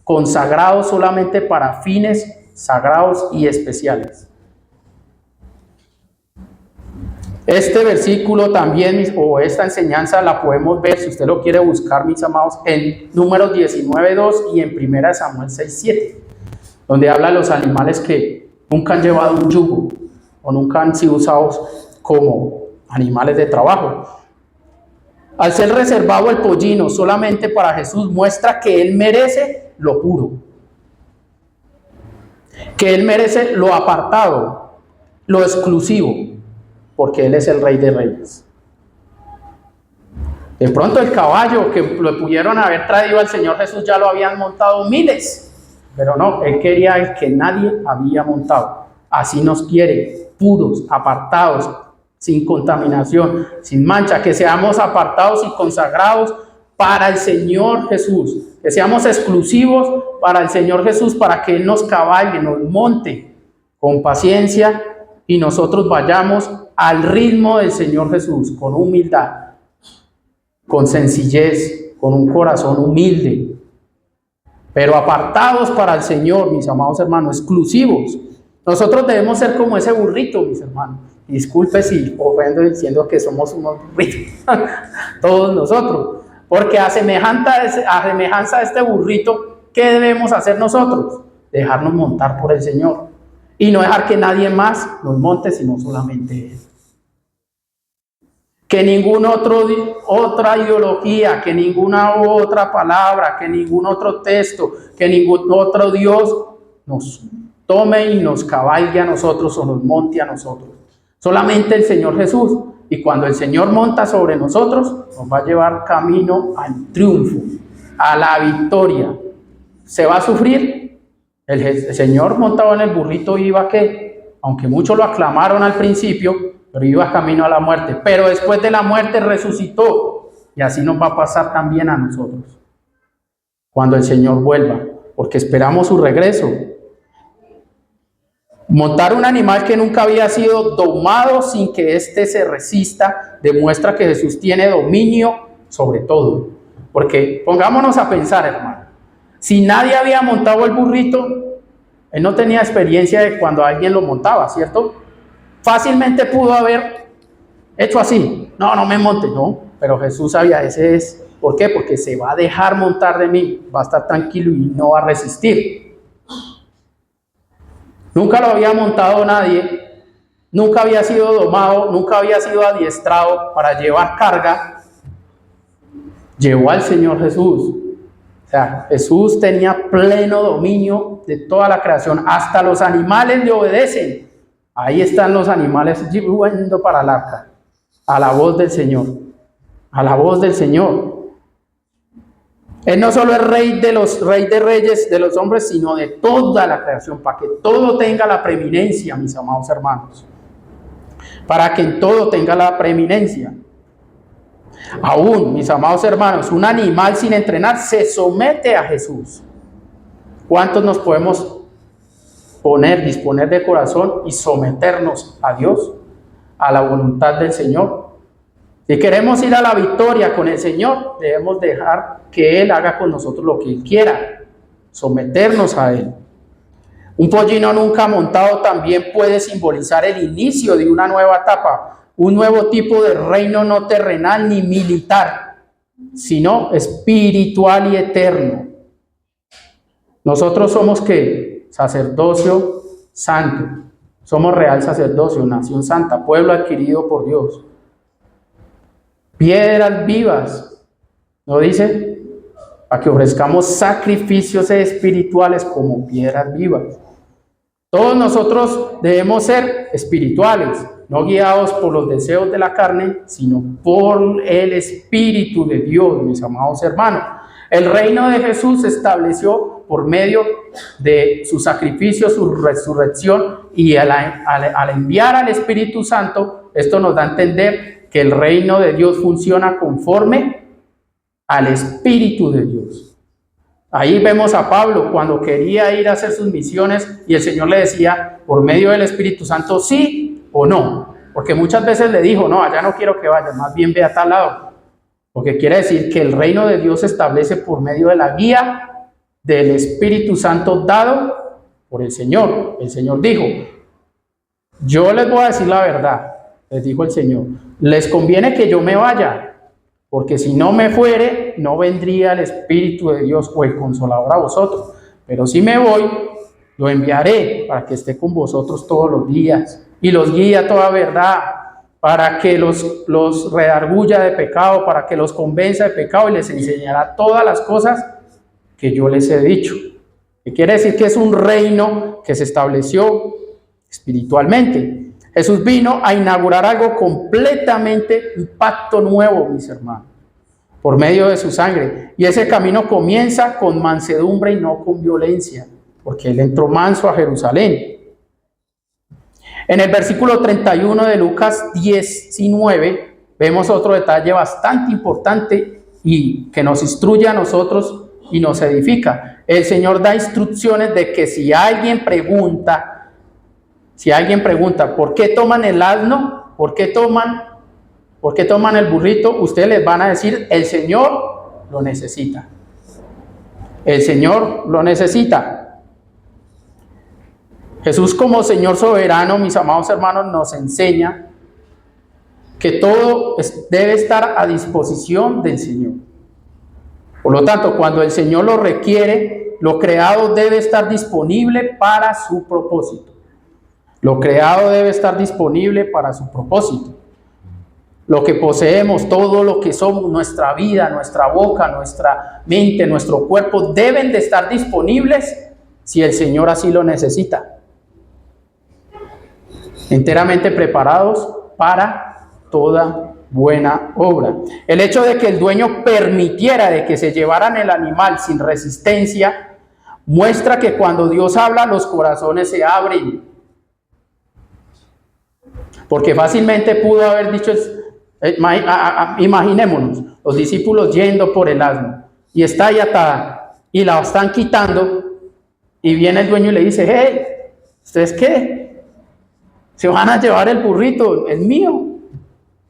Speaker 1: consagrado solamente para fines sagrados y especiales. Este versículo también, o esta enseñanza, la podemos ver, si usted lo quiere buscar, mis amados, en Números 19:2 y en 1 Samuel 6:7, donde habla de los animales que nunca han llevado un yugo o nunca han sido usados como animales de trabajo. Al ser reservado el pollino solamente para Jesús, muestra que Él merece lo puro, que Él merece lo apartado, lo exclusivo, porque Él es el Rey de Reyes. De pronto el caballo que lo pudieron haber traído al Señor Jesús ya lo habían montado miles, pero no, Él quería el que nadie había montado. Así nos quiere, puros, apartados, sin contaminación, sin mancha, que seamos apartados y consagrados para el Señor Jesús, que seamos exclusivos para el Señor Jesús, para que Él nos cabalgue, nos monte con paciencia y nosotros vayamos al ritmo del Señor Jesús, con humildad, con sencillez, con un corazón humilde, pero apartados para el Señor, mis amados hermanos, exclusivos. Nosotros debemos ser como ese burrito, mis hermanos. Disculpe si ofendo diciendo que somos unos burritos, todos nosotros, porque a semejanza de este burrito, ¿qué debemos hacer nosotros? Dejarnos montar por el Señor y no dejar que nadie más nos monte, sino solamente Él. Que ninguna otra ideología, que ninguna otra palabra, que ningún otro texto, que ningún otro Dios nos tome y nos cabalgue a nosotros o nos monte a nosotros. Solamente el Señor Jesús. Y cuando el Señor monta sobre nosotros, nos va a llevar camino al triunfo, a la victoria. ¿Se va a sufrir? El Señor montado en el burrito iba que, aunque muchos lo aclamaron al principio, pero iba camino a la muerte. Pero después de la muerte resucitó. Y así nos va a pasar también a nosotros, cuando el Señor vuelva, porque esperamos su regreso. Montar un animal que nunca había sido domado sin que éste se resista, demuestra que Jesús tiene dominio sobre todo. Porque pongámonos a pensar, hermano, si nadie había montado el burrito, él no tenía experiencia de cuando alguien lo montaba, ¿cierto? Fácilmente pudo haber hecho así, no me monte, no, pero Jesús sabía, ese es, ¿por qué? Porque se va a dejar montar de mí, va a estar tranquilo y no va a resistir. Nunca lo había montado nadie, nunca había sido domado, nunca había sido adiestrado para llevar carga. Llevó al Señor Jesús. O sea, Jesús tenía pleno dominio de toda la creación, hasta los animales le obedecen. Ahí están los animales yendo para el arca, a la voz del Señor, a la voz del Señor. Él no solo es rey de reyes de los hombres, sino de toda la creación, para que todo tenga la preeminencia, mis amados hermanos. Para que en todo tenga la preeminencia. Aún, mis amados hermanos, un animal sin entrenar se somete a Jesús. ¿Cuántos nos podemos disponer de corazón y someternos a Dios, a la voluntad del Señor? Si queremos ir a la victoria con el Señor, debemos dejar que Él haga con nosotros lo que Él quiera, someternos a Él. Un pollino nunca montado también puede simbolizar el inicio de una nueva etapa, un nuevo tipo de reino no terrenal ni militar, sino espiritual y eterno. Nosotros somos ¿qué? Sacerdocio santo. Somos real sacerdocio, nación santa, pueblo adquirido por Dios. Piedras vivas, ¿no dice? Para que ofrezcamos sacrificios espirituales como piedras vivas. Todos nosotros debemos ser espirituales, no guiados por los deseos de la carne, sino por el Espíritu de Dios, mis amados hermanos. El reino de Jesús se estableció por medio de su sacrificio, su resurrección, y al enviar al Espíritu Santo, esto nos da a entender que el reino de Dios funciona conforme al Espíritu de Dios. Ahí vemos a Pablo cuando quería ir a hacer sus misiones y el Señor le decía por medio del Espíritu Santo sí o no, porque muchas veces le dijo, no, allá no quiero que vayas, más bien ve a tal lado, porque quiere decir que el reino de Dios se establece por medio de la guía del Espíritu Santo dado por el Señor. El Señor dijo, yo les voy a decir la verdad, les dijo el Señor, les conviene que yo me vaya, porque si no me fuere, no vendría el Espíritu de Dios o el Consolador a vosotros. Pero si me voy, lo enviaré para que esté con vosotros todos los días y los guíe a toda verdad, para que los redarguya de pecado, para que los convenza de pecado y les enseñará todas las cosas que yo les he dicho. ¿Qué quiere decir? Que es un reino que se estableció espiritualmente. Jesús vino a inaugurar algo completamente, un pacto nuevo, mis hermanos, por medio de su sangre. Y ese camino comienza con mansedumbre y no con violencia, porque Él entró manso a Jerusalén. En el versículo 31 de Lucas 19 vemos otro detalle bastante importante y que nos instruye a nosotros y nos edifica. El Señor da instrucciones de que si alguien pregunta, ¿por qué toman el asno? ¿Por qué toman el burrito? Ustedes les van a decir, el Señor lo necesita. El Señor lo necesita. Jesús como Señor soberano, mis amados hermanos, nos enseña que todo debe estar a disposición del Señor. Por lo tanto, cuando el Señor lo requiere, lo creado debe estar disponible para su propósito. Lo creado debe estar disponible para su propósito. Lo que poseemos, todo lo que somos, nuestra vida, nuestra boca, nuestra mente, nuestro cuerpo, deben de estar disponibles si el Señor así lo necesita. Enteramente preparados para toda buena obra. El hecho de que el dueño permitiera de que se llevaran el animal sin resistencia muestra que cuando Dios habla, los corazones se abren. Porque fácilmente pudo haber dicho, imaginémonos, los discípulos yendo por el asno y está ahí atada y la están quitando y viene el dueño y le dice, hey, ¿ustedes qué? Se van a llevar el burrito, es mío.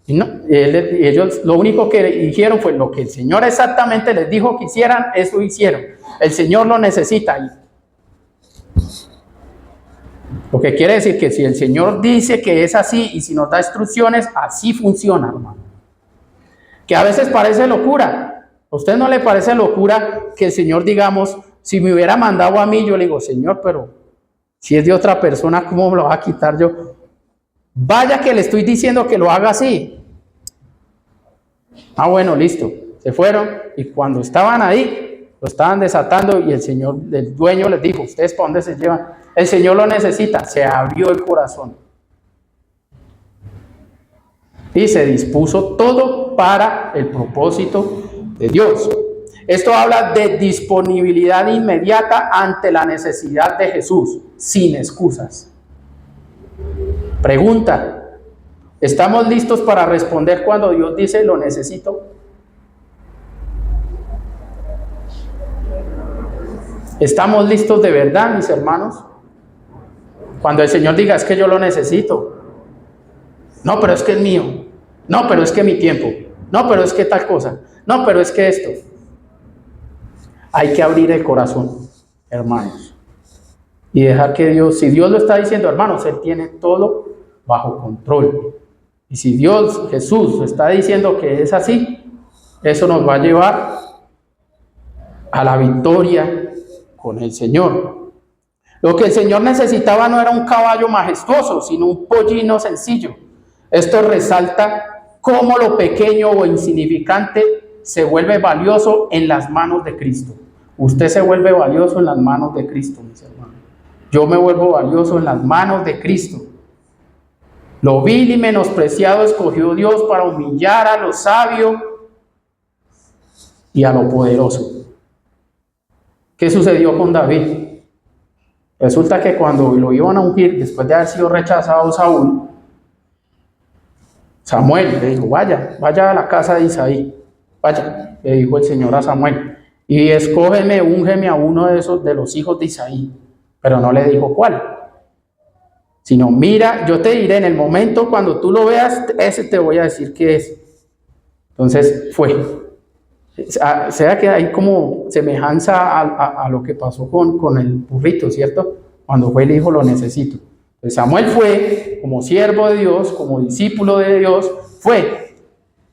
Speaker 1: Y no, ellos lo único que dijeron fue lo que el Señor exactamente les dijo que hicieran, eso hicieron. El Señor lo necesita ahí. Lo que quiere decir que si el Señor dice que es así y si nos da instrucciones, así funciona, hermano. Que a veces parece locura. ¿A usted no le parece locura que el Señor, digamos, si me hubiera mandado a mí, yo le digo, Señor, pero si es de otra persona, ¿cómo me lo va a quitar yo? Vaya que le estoy diciendo que lo haga así. Ah, bueno, listo. Se fueron y cuando estaban ahí, lo estaban desatando y el dueño les dijo, ¿ustedes para dónde se llevan? El Señor lo necesita. Se abrió el corazón y se dispuso todo para el propósito de Dios. Esto habla de disponibilidad inmediata ante la necesidad de Jesús, sin excusas. Pregunta: ¿estamos listos para responder cuando Dios dice lo necesito? ¿Estamos listos de verdad, mis hermanos? Cuando el Señor diga, es que yo lo necesito. No, pero es que es mío. No, pero es que mi tiempo. No, pero es que tal cosa. No, pero es que esto. Hay que abrir el corazón, hermanos. Y dejar que Dios, si Dios lo está diciendo, hermanos, Él tiene todo bajo control. Y si Dios, Jesús, está diciendo que es así, eso nos va a llevar a la victoria con el Señor. Lo que el Señor necesitaba no era un caballo majestuoso, sino un pollino sencillo. Esto resalta cómo lo pequeño o insignificante se vuelve valioso en las manos de Cristo. Usted se vuelve valioso en las manos de Cristo, mis hermanos. Yo me vuelvo valioso en las manos de Cristo. Lo vil y menospreciado escogió Dios para humillar a lo sabio y a lo poderoso. ¿Qué sucedió con David? Resulta que cuando lo iban a ungir, después de haber sido rechazado Saúl, Samuel le dijo, vaya a la casa de Isaí, vaya, le dijo el Señor a Samuel, y escógeme, úngeme a uno de los hijos de Isaí, pero no le dijo cuál, sino mira, yo te diré en el momento cuando tú lo veas, ese te voy a decir qué es. Entonces fue. O sea que hay como semejanza a lo que pasó con el burrito, ¿cierto? Cuando fue el hijo lo necesito. Entonces Samuel fue como siervo de Dios, como discípulo de Dios, fue.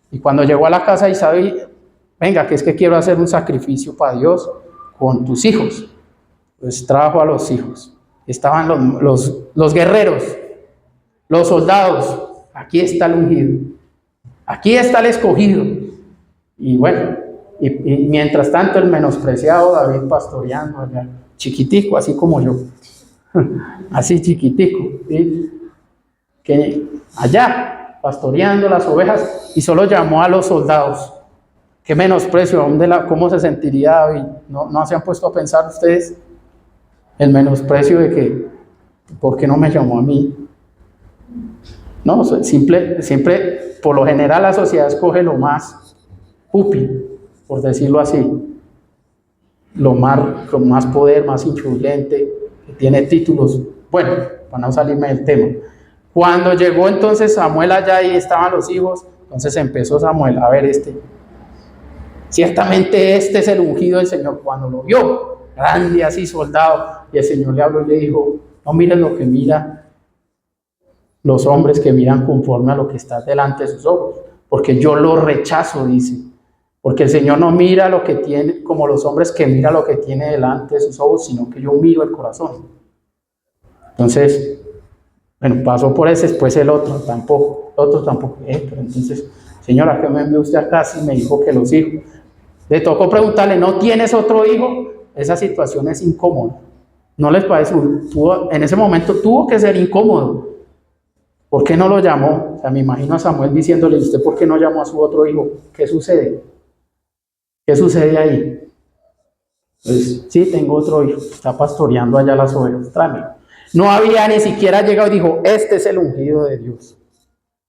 Speaker 1: Y cuando llegó a la casa de Isaí, venga, que es que quiero hacer un sacrificio para Dios con tus hijos. Pues trajo a los hijos. Estaban los guerreros, los soldados. Aquí está el ungido. Aquí está el escogido. Y bueno, y mientras tanto el menospreciado David pastoreando allá, chiquitico, así como yo. Así chiquitico. ¿Sí? Que allá, pastoreando las ovejas, y solo llamó a los soldados. Qué menosprecio, ¿cómo se sentiría David? ¿No se han puesto a pensar ustedes el menosprecio de que, ¿por qué no me llamó a mí? No, siempre, por lo general la sociedad escoge lo más pupi, por decirlo así, lo más poder, más influyente, que tiene títulos. Bueno, para no salirme del tema. Cuando llegó entonces Samuel allá y estaban los hijos, entonces empezó Samuel, a ver ciertamente este es el ungido del Señor. Cuando lo vio, grande así, soldado, y el Señor le habló y le dijo, no miren lo que mira los hombres que miran conforme a lo que está delante de sus ojos, porque yo lo rechazo, dice, porque el Señor no mira lo que tiene, como los hombres que mira lo que tiene delante de sus ojos, sino que yo miro el corazón. Entonces, bueno, pasó por ese, después el otro tampoco, pero entonces, Señora, ¿qué me envió usted acá? Si me dijo que los hijos. Le tocó preguntarle, ¿no tienes otro hijo? Esa situación es incómoda. ¿No les parece? En ese momento tuvo que ser incómodo. ¿Por qué no lo llamó? O sea, me imagino a Samuel diciéndole, ¿usted por qué no llamó a su otro hijo? ¿Qué sucede? ¿Qué sucede ahí? Pues, sí, tengo otro hijo, está pastoreando allá las ovejas, tráeme. No había ni siquiera llegado y dijo, este es el ungido de Dios.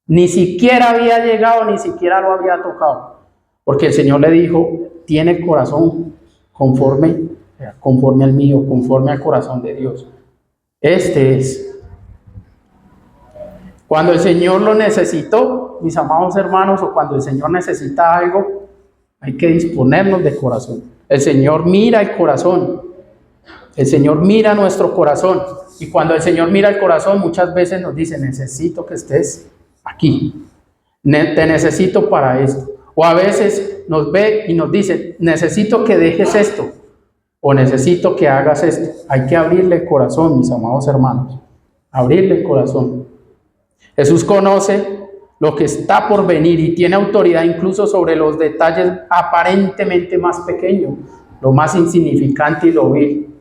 Speaker 1: Ni siquiera había llegado, ni siquiera lo había tocado. Porque el Señor le dijo, tiene el corazón conforme al mío, conforme al corazón de Dios. Este es. Cuando el Señor lo necesitó, mis amados hermanos, o cuando el Señor necesita algo, hay que disponernos de corazón. El Señor mira el corazón. El Señor mira nuestro corazón. Y cuando el Señor mira el corazón, muchas veces nos dice, necesito que estés aquí. Te necesito para esto. O a veces nos ve y nos dice, necesito que dejes esto. O necesito que hagas esto. Hay que abrirle el corazón, mis amados hermanos. Abrirle el corazón. Jesús conoce lo que está por venir y tiene autoridad incluso sobre los detalles aparentemente más pequeños, lo más insignificante y lo vil.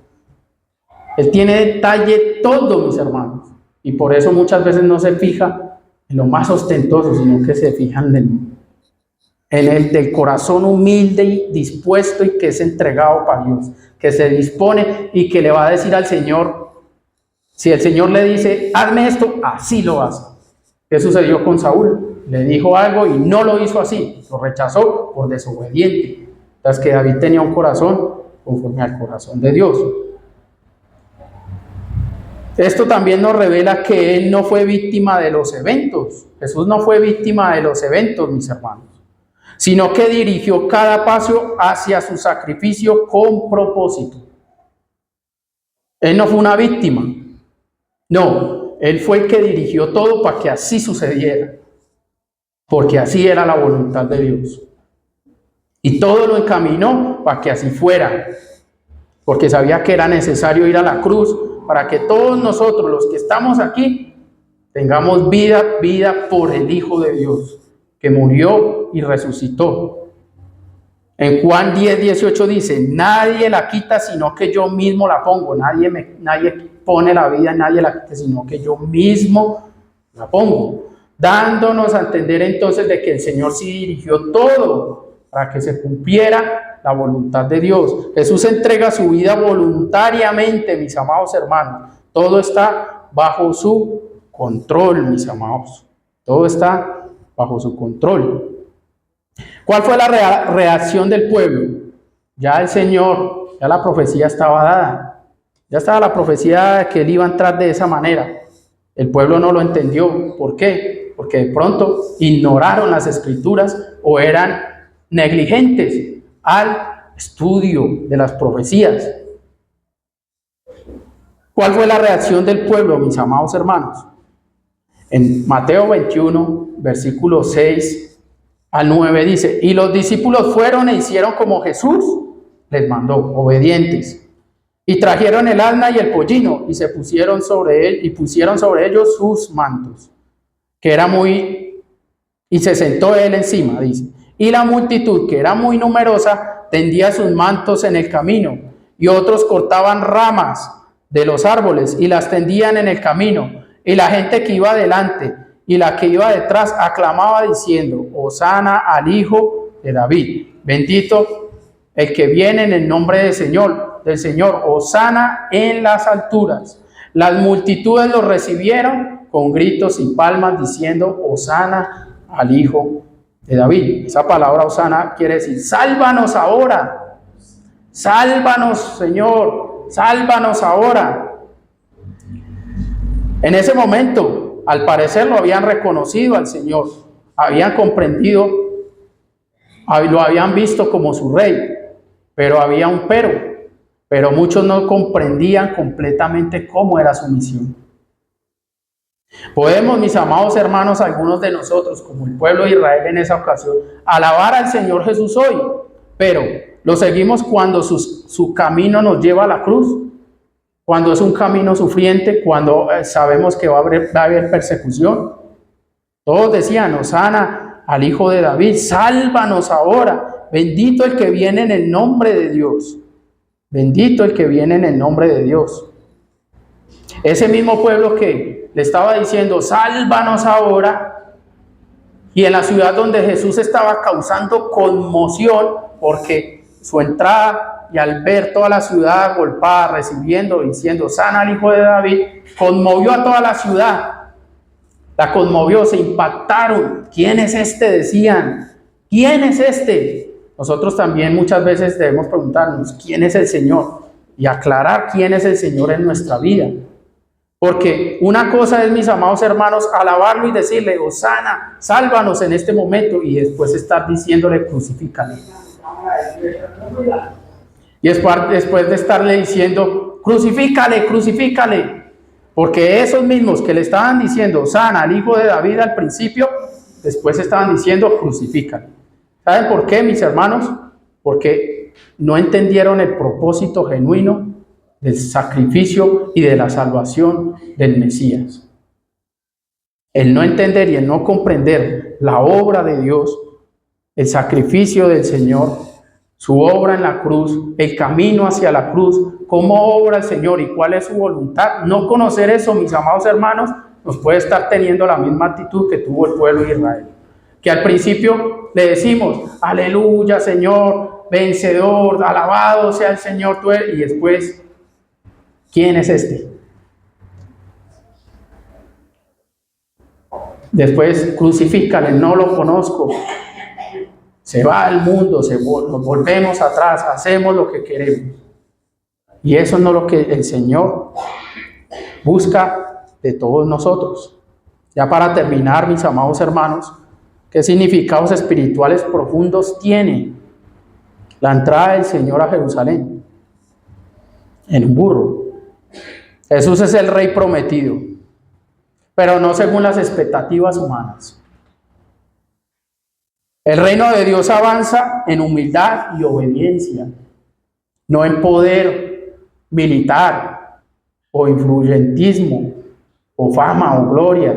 Speaker 1: Él tiene detalle todo, mis hermanos, y por eso muchas veces no se fija en lo más ostentoso, sino que se fijan en el del corazón humilde y dispuesto y que es entregado para Dios, que se dispone y que le va a decir al Señor, si el Señor le dice, hazme esto, así lo hace. ¿Qué sucedió con Saúl? Le dijo algo y no lo hizo así, lo rechazó por desobediente. Entonces que David tenía un corazón conforme al corazón de Dios. Esto también nos revela que Él no fue víctima de los eventos. Jesús no fue víctima de los eventos, mis hermanos, sino que dirigió cada paso hacia su sacrificio con propósito. Él no fue una víctima. No, Él fue el que dirigió todo para que así sucediera. Porque así era la voluntad de Dios. Y todo lo encaminó para que así fuera. Porque sabía que era necesario ir a la cruz para que todos nosotros, los que estamos aquí, tengamos vida por el Hijo de Dios, que murió y resucitó. En Juan 10:18 dice, nadie la quita sino que yo mismo la pongo. Nadie pone la vida, nadie la quita sino que yo mismo la pongo. Dándonos a entender entonces de que el Señor sí dirigió todo para que se cumpliera la voluntad de Dios. Jesús entrega su vida voluntariamente, mis amados hermanos. Todo está bajo su control, mis amados. Todo está bajo su control. ¿Cuál fue la reacción del pueblo? Ya el Señor, ya la profecía estaba dada. Ya estaba la profecía de que Él iba a entrar de esa manera. El pueblo no lo entendió. ¿Por qué? Porque de pronto ignoraron las escrituras o eran negligentes al estudio de las profecías. ¿Cuál fue la reacción del pueblo, mis amados hermanos? En Mateo 21, versículos 6 al 9 dice, y los discípulos fueron e hicieron como Jesús les mandó, obedientes. Y trajeron el asna y el pollino y pusieron sobre ellos sus mantos, que era y se sentó él encima, dice. Y la multitud, que era muy numerosa, tendía sus mantos en el camino, y otros cortaban ramas de los árboles y las tendían en el camino. Y la gente que iba delante y la que iba detrás aclamaba diciendo, Hosana al Hijo de David. Bendito el que viene en el nombre del Señor, Hosana en las alturas. Las multitudes lo recibieron con gritos y palmas diciendo, Hosana al Hijo de David. Esa palabra Hosana quiere decir, sálvanos ahora. Sálvanos, Señor, sálvanos ahora. En ese momento, al parecer lo habían reconocido al Señor, habían comprendido, lo habían visto como su rey, pero había un pero muchos no comprendían completamente cómo era su misión. Podemos, mis amados hermanos, algunos de nosotros, como el pueblo de Israel en esa ocasión, alabar al Señor Jesús hoy, pero lo seguimos cuando su camino nos lleva a la cruz. Cuando es un camino sufriente, cuando sabemos que va a haber persecución. Todos decían, Hosana al Hijo de David, sálvanos ahora. Bendito el que viene en el nombre de Dios. Bendito el que viene en el nombre de Dios. Ese mismo pueblo que le estaba diciendo, sálvanos ahora, y en la ciudad donde Jesús estaba causando conmoción, porque su entrada, y al ver toda la ciudad agolpada, recibiendo, diciendo, sana al Hijo de David, conmovió a toda la ciudad. La conmovió, se impactaron. ¿Quién es este? Decían. ¿Quién es este? Nosotros también muchas veces debemos preguntarnos, ¿quién es el Señor? Y aclarar quién es el Señor en nuestra vida. Porque una cosa es, mis amados hermanos, alabarlo y decirle, Hosana, sálvanos en este momento, y después estar diciéndole, crucifícale. Y después de estarle diciendo, crucifícale, crucifícale, porque esos mismos que le estaban diciendo, sana al Hijo de David al principio, después estaban diciendo, crucifícale. ¿Saben por qué, mis hermanos? Porque no entendieron el propósito genuino del sacrificio y de la salvación del Mesías. El no entender y el no comprender la obra de Dios, el sacrificio del Señor, su obra en la cruz, el camino hacia la cruz, cómo obra el Señor y cuál es su voluntad. No conocer eso, mis amados hermanos, nos puede estar teniendo la misma actitud que tuvo el pueblo de Israel. Que al principio le decimos, aleluya, Señor, vencedor, alabado sea el Señor, tú eres, y después, ¿quién es este? Después, crucifícale, no lo conozco. Se va al mundo, nos volvemos atrás, hacemos lo que queremos. Y eso no es lo que el Señor busca de todos nosotros. Ya para terminar, mis amados hermanos, ¿qué significados espirituales profundos tiene la entrada del Señor a Jerusalén? En un burro. Jesús es el Rey prometido, pero no según las expectativas humanas. El reino de Dios avanza en humildad y obediencia, no en poder militar o influyentismo o fama o gloria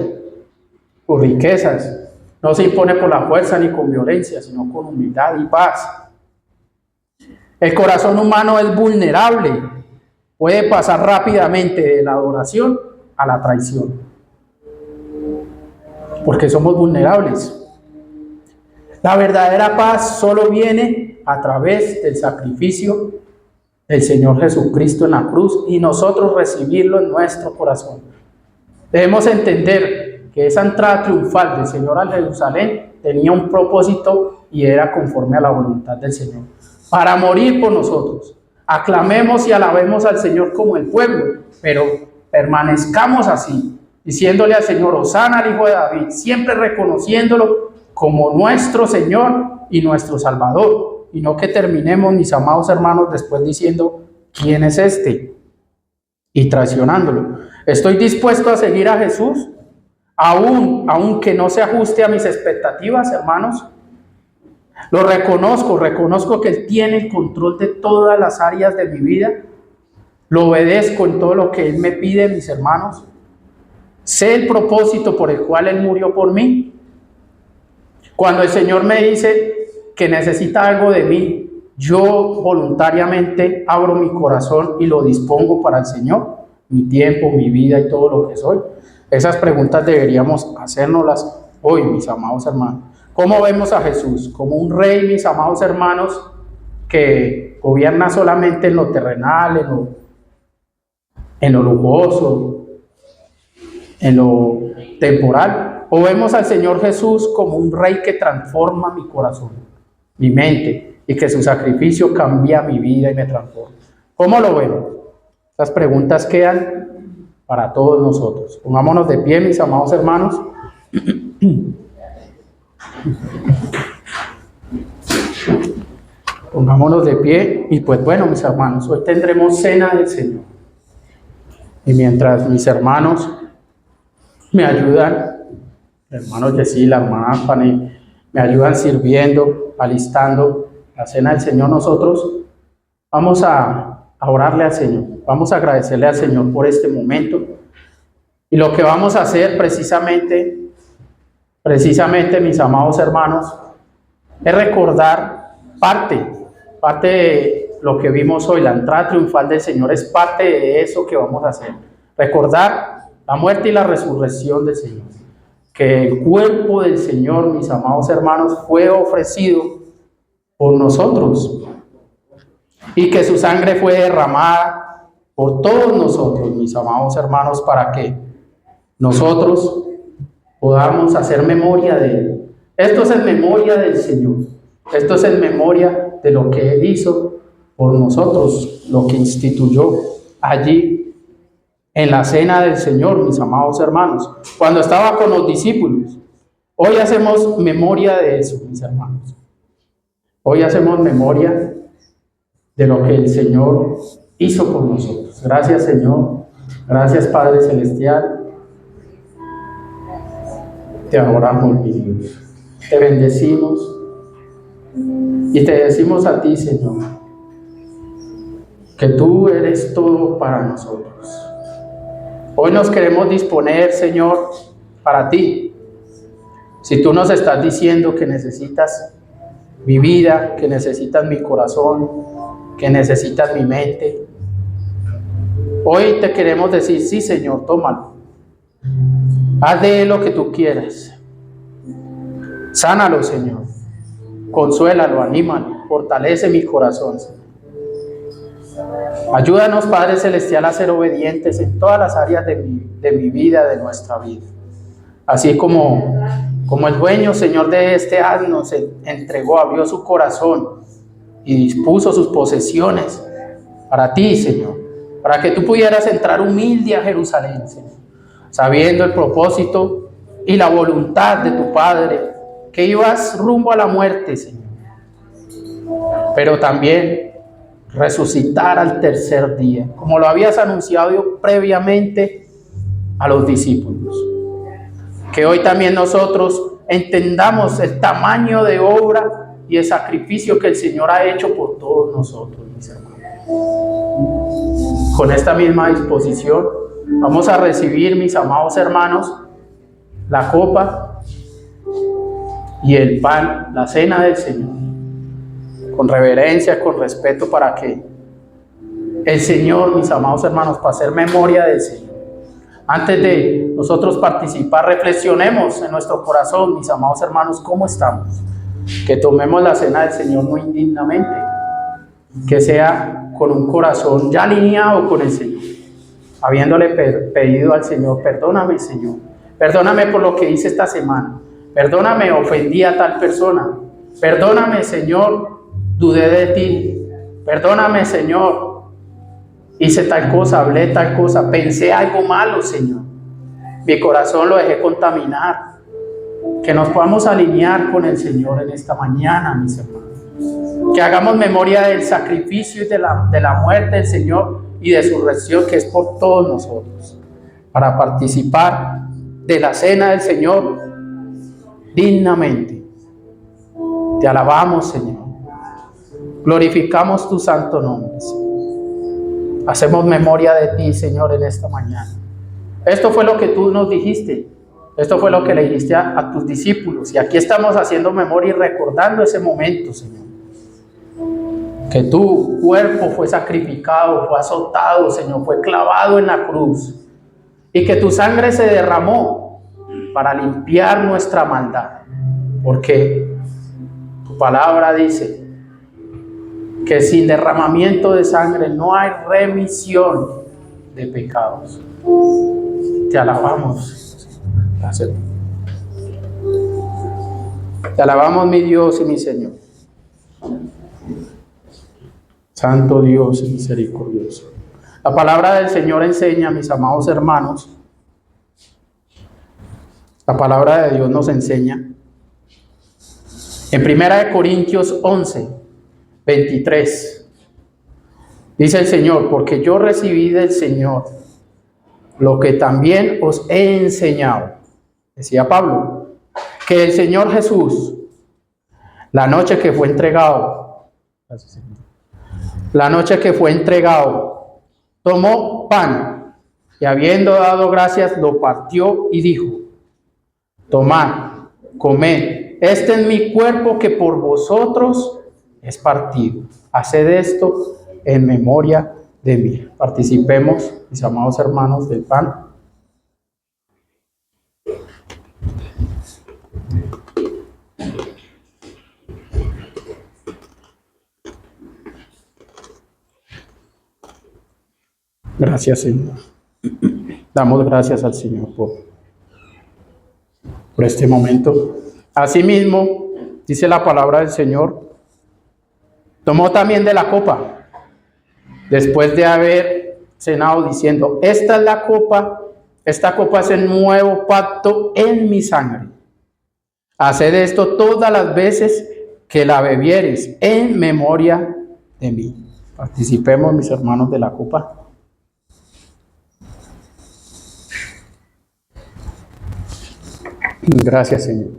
Speaker 1: o riquezas. No se impone por la fuerza ni con violencia, sino con humildad y paz. El corazón humano es vulnerable, puede pasar rápidamente de la adoración a la traición, porque somos vulnerables. La verdadera paz solo viene a través del sacrificio del Señor Jesucristo en la cruz y nosotros recibirlo en nuestro corazón. Debemos entender que esa entrada triunfal del Señor a Jerusalén tenía un propósito y era conforme a la voluntad del Señor, para morir por nosotros. Aclamemos y alabemos al Señor como el pueblo, pero permanezcamos así, diciéndole al Señor, Hosana al Hijo de David, siempre reconociéndolo como nuestro Señor y nuestro Salvador, y no que terminemos, mis amados hermanos, después diciendo, ¿quién es este? Y traicionándolo. ¿Estoy dispuesto a seguir a Jesús? Aunque no se ajuste a mis expectativas, hermanos. Lo reconozco que Él tiene el control de todas las áreas de mi vida. Lo obedezco en todo lo que Él me pide, mis hermanos. Sé el propósito por el cual Él murió por mí. Cuando el Señor me dice que necesita algo de mí, yo voluntariamente abro mi corazón y lo dispongo para el Señor, mi tiempo, mi vida y todo lo que soy. Esas preguntas deberíamos hacérnoslas hoy, mis amados hermanos. ¿Cómo vemos a Jesús? Como un rey, mis amados hermanos, que gobierna solamente en lo terrenal, en lo lujoso, en lo temporal. ¿O vemos al Señor Jesús como un rey que transforma mi corazón, mi mente, y que su sacrificio cambia mi vida y me transforma? ¿Cómo lo vemos? Estas preguntas quedan para todos nosotros. Pongámonos de pie, mis amados hermanos. Pongámonos de pie y pues bueno, mis hermanos, hoy tendremos cena del Señor. Y mientras mis hermanos me ayudan, hermanos Jessy, la hermana Fanny, me ayudan sirviendo, alistando la cena del Señor, nosotros vamos a orarle al Señor, vamos a agradecerle al Señor por este momento. Y lo que vamos a hacer precisamente, mis amados hermanos, es recordar parte de lo que vimos hoy. La entrada triunfal del Señor es parte de eso que vamos a hacer. Recordar la muerte y la resurrección del Señor. Que el cuerpo del Señor, mis amados hermanos, fue ofrecido por nosotros. Y que su sangre fue derramada por todos nosotros, mis amados hermanos, para que nosotros podamos hacer memoria de Él. Esto es en memoria del Señor. Esto es en memoria de lo que Él hizo por nosotros, lo que instituyó allí en la cena del Señor, mis amados hermanos, cuando estaba con los discípulos. Hoy hacemos memoria de eso, mis hermanos. Hoy hacemos memoria de lo que el Señor hizo por nosotros. Gracias, Señor. Gracias, Padre Celestial. Te adoramos, mi Dios. Te bendecimos y te decimos a ti, Señor, que tú eres todo para nosotros. Hoy nos queremos disponer, Señor, para ti. Si tú nos estás diciendo que necesitas mi vida, que necesitas mi corazón, que necesitas mi mente, hoy te queremos decir, sí, Señor, tómalo. Haz de él lo que tú quieras. Sánalo, Señor. Consuélalo, anímalo, fortalece mi corazón, Señor. Ayúdanos, Padre Celestial, a ser obedientes en todas las áreas de mi vida, de nuestra vida. Así como el dueño, Señor, de este asno se entregó, abrió su corazón y dispuso sus posesiones para ti, Señor. para que tú pudieras entrar humilde a Jerusalén, Señor, sabiendo el propósito y la voluntad de tu Padre, que ibas rumbo a la muerte, Señor, pero también resucitar al tercer día, como lo habías anunciado previamente a los discípulos. Que hoy también nosotros entendamos el tamaño de obra y el sacrificio que el Señor ha hecho por todos nosotros, mis hermanos. Con esta misma disposición vamos a recibir, mis amados hermanos, la copa y el pan, la cena del Señor, con reverencia, con respeto, para que el Señor, mis amados hermanos, para hacer memoria del Señor. Antes de nosotros participar, reflexionemos en nuestro corazón, mis amados hermanos, cómo estamos. Que tomemos la cena del Señor no indignamente, que sea con un corazón ya alineado con el Señor, habiéndole pedido al Señor: perdóname, Señor, perdóname por lo que hice esta semana, perdóname, ofendí a tal persona, perdóname, Señor, dudé de ti, perdóname, Señor, hice tal cosa, hablé tal cosa, pensé algo malo, Señor, mi corazón lo dejé contaminar. Que nos podamos alinear con el Señor en esta mañana, mis hermanos. Que hagamos memoria del sacrificio y de la muerte del Señor y de su resurrección, que es por todos nosotros, para participar de la cena del Señor dignamente. Te alabamos, Señor. Glorificamos tu santo nombre, Señor. Hacemos memoria de ti, Señor, en esta mañana. Esto fue lo que tú nos dijiste. Esto fue lo que le dijiste a tus discípulos. Y aquí estamos haciendo memoria y recordando ese momento, Señor. Que tu cuerpo fue sacrificado, fue azotado, Señor, fue clavado en la cruz. Y que tu sangre se derramó para limpiar nuestra maldad. Porque tu palabra dice que sin derramamiento de sangre no hay remisión de pecados. Te alabamos. Gracias. Te alabamos, mi Dios y mi Señor. Santo Dios y misericordioso. La palabra del Señor enseña, mis amados hermanos, la palabra de Dios nos enseña en 1 Corintios 11, 23. Dice el Señor: porque yo recibí del Señor lo que también os he enseñado. Decía Pablo, que el Señor Jesús, la noche que fue entregado, tomó pan y, habiendo dado gracias, lo partió y dijo: tomad, comed, este es mi cuerpo que por vosotros es partido. Haced esto en memoria de mí. Participemos, mis amados hermanos, del pan. Gracias, Señor. Damos gracias al Señor por este momento. Asimismo, dice la palabra del Señor, tomó también de la copa, después de haber cenado, diciendo: esta es la copa, esta copa es el nuevo pacto en mi sangre. Haced esto todas las veces que la bebiereis en memoria de mí. Participemos, mis hermanos, de la copa. Gracias, Señor.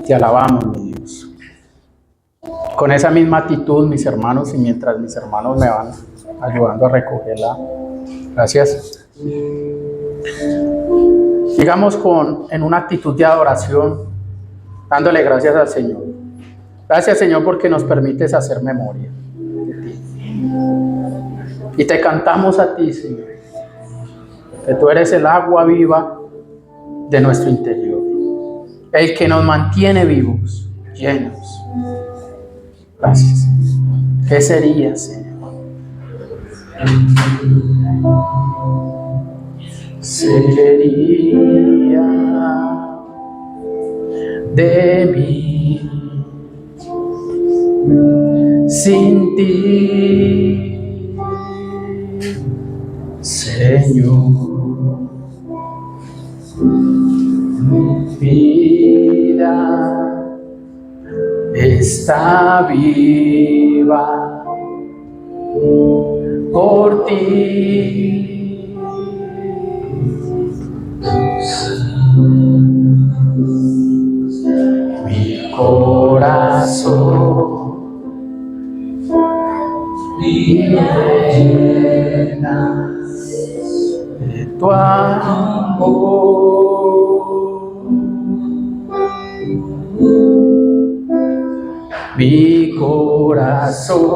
Speaker 1: Te alabamos, mi Dios. Con esa misma actitud, mis hermanos, y mientras mis hermanos me van ayudando a recogerla, gracias. Sigamos en una actitud de adoración, dándole gracias al Señor. Gracias, Señor, porque nos permites hacer memoria de ti. Y te cantamos a ti, Señor, que tú eres el agua viva de nuestro interior, el que nos mantiene vivos, llenos. Gracias. ¿Qué sería, Señor? Sería de mí sin ti. Señor. Mi vida está viva por ti. Mi corazón llena de tu amor. Mi corazón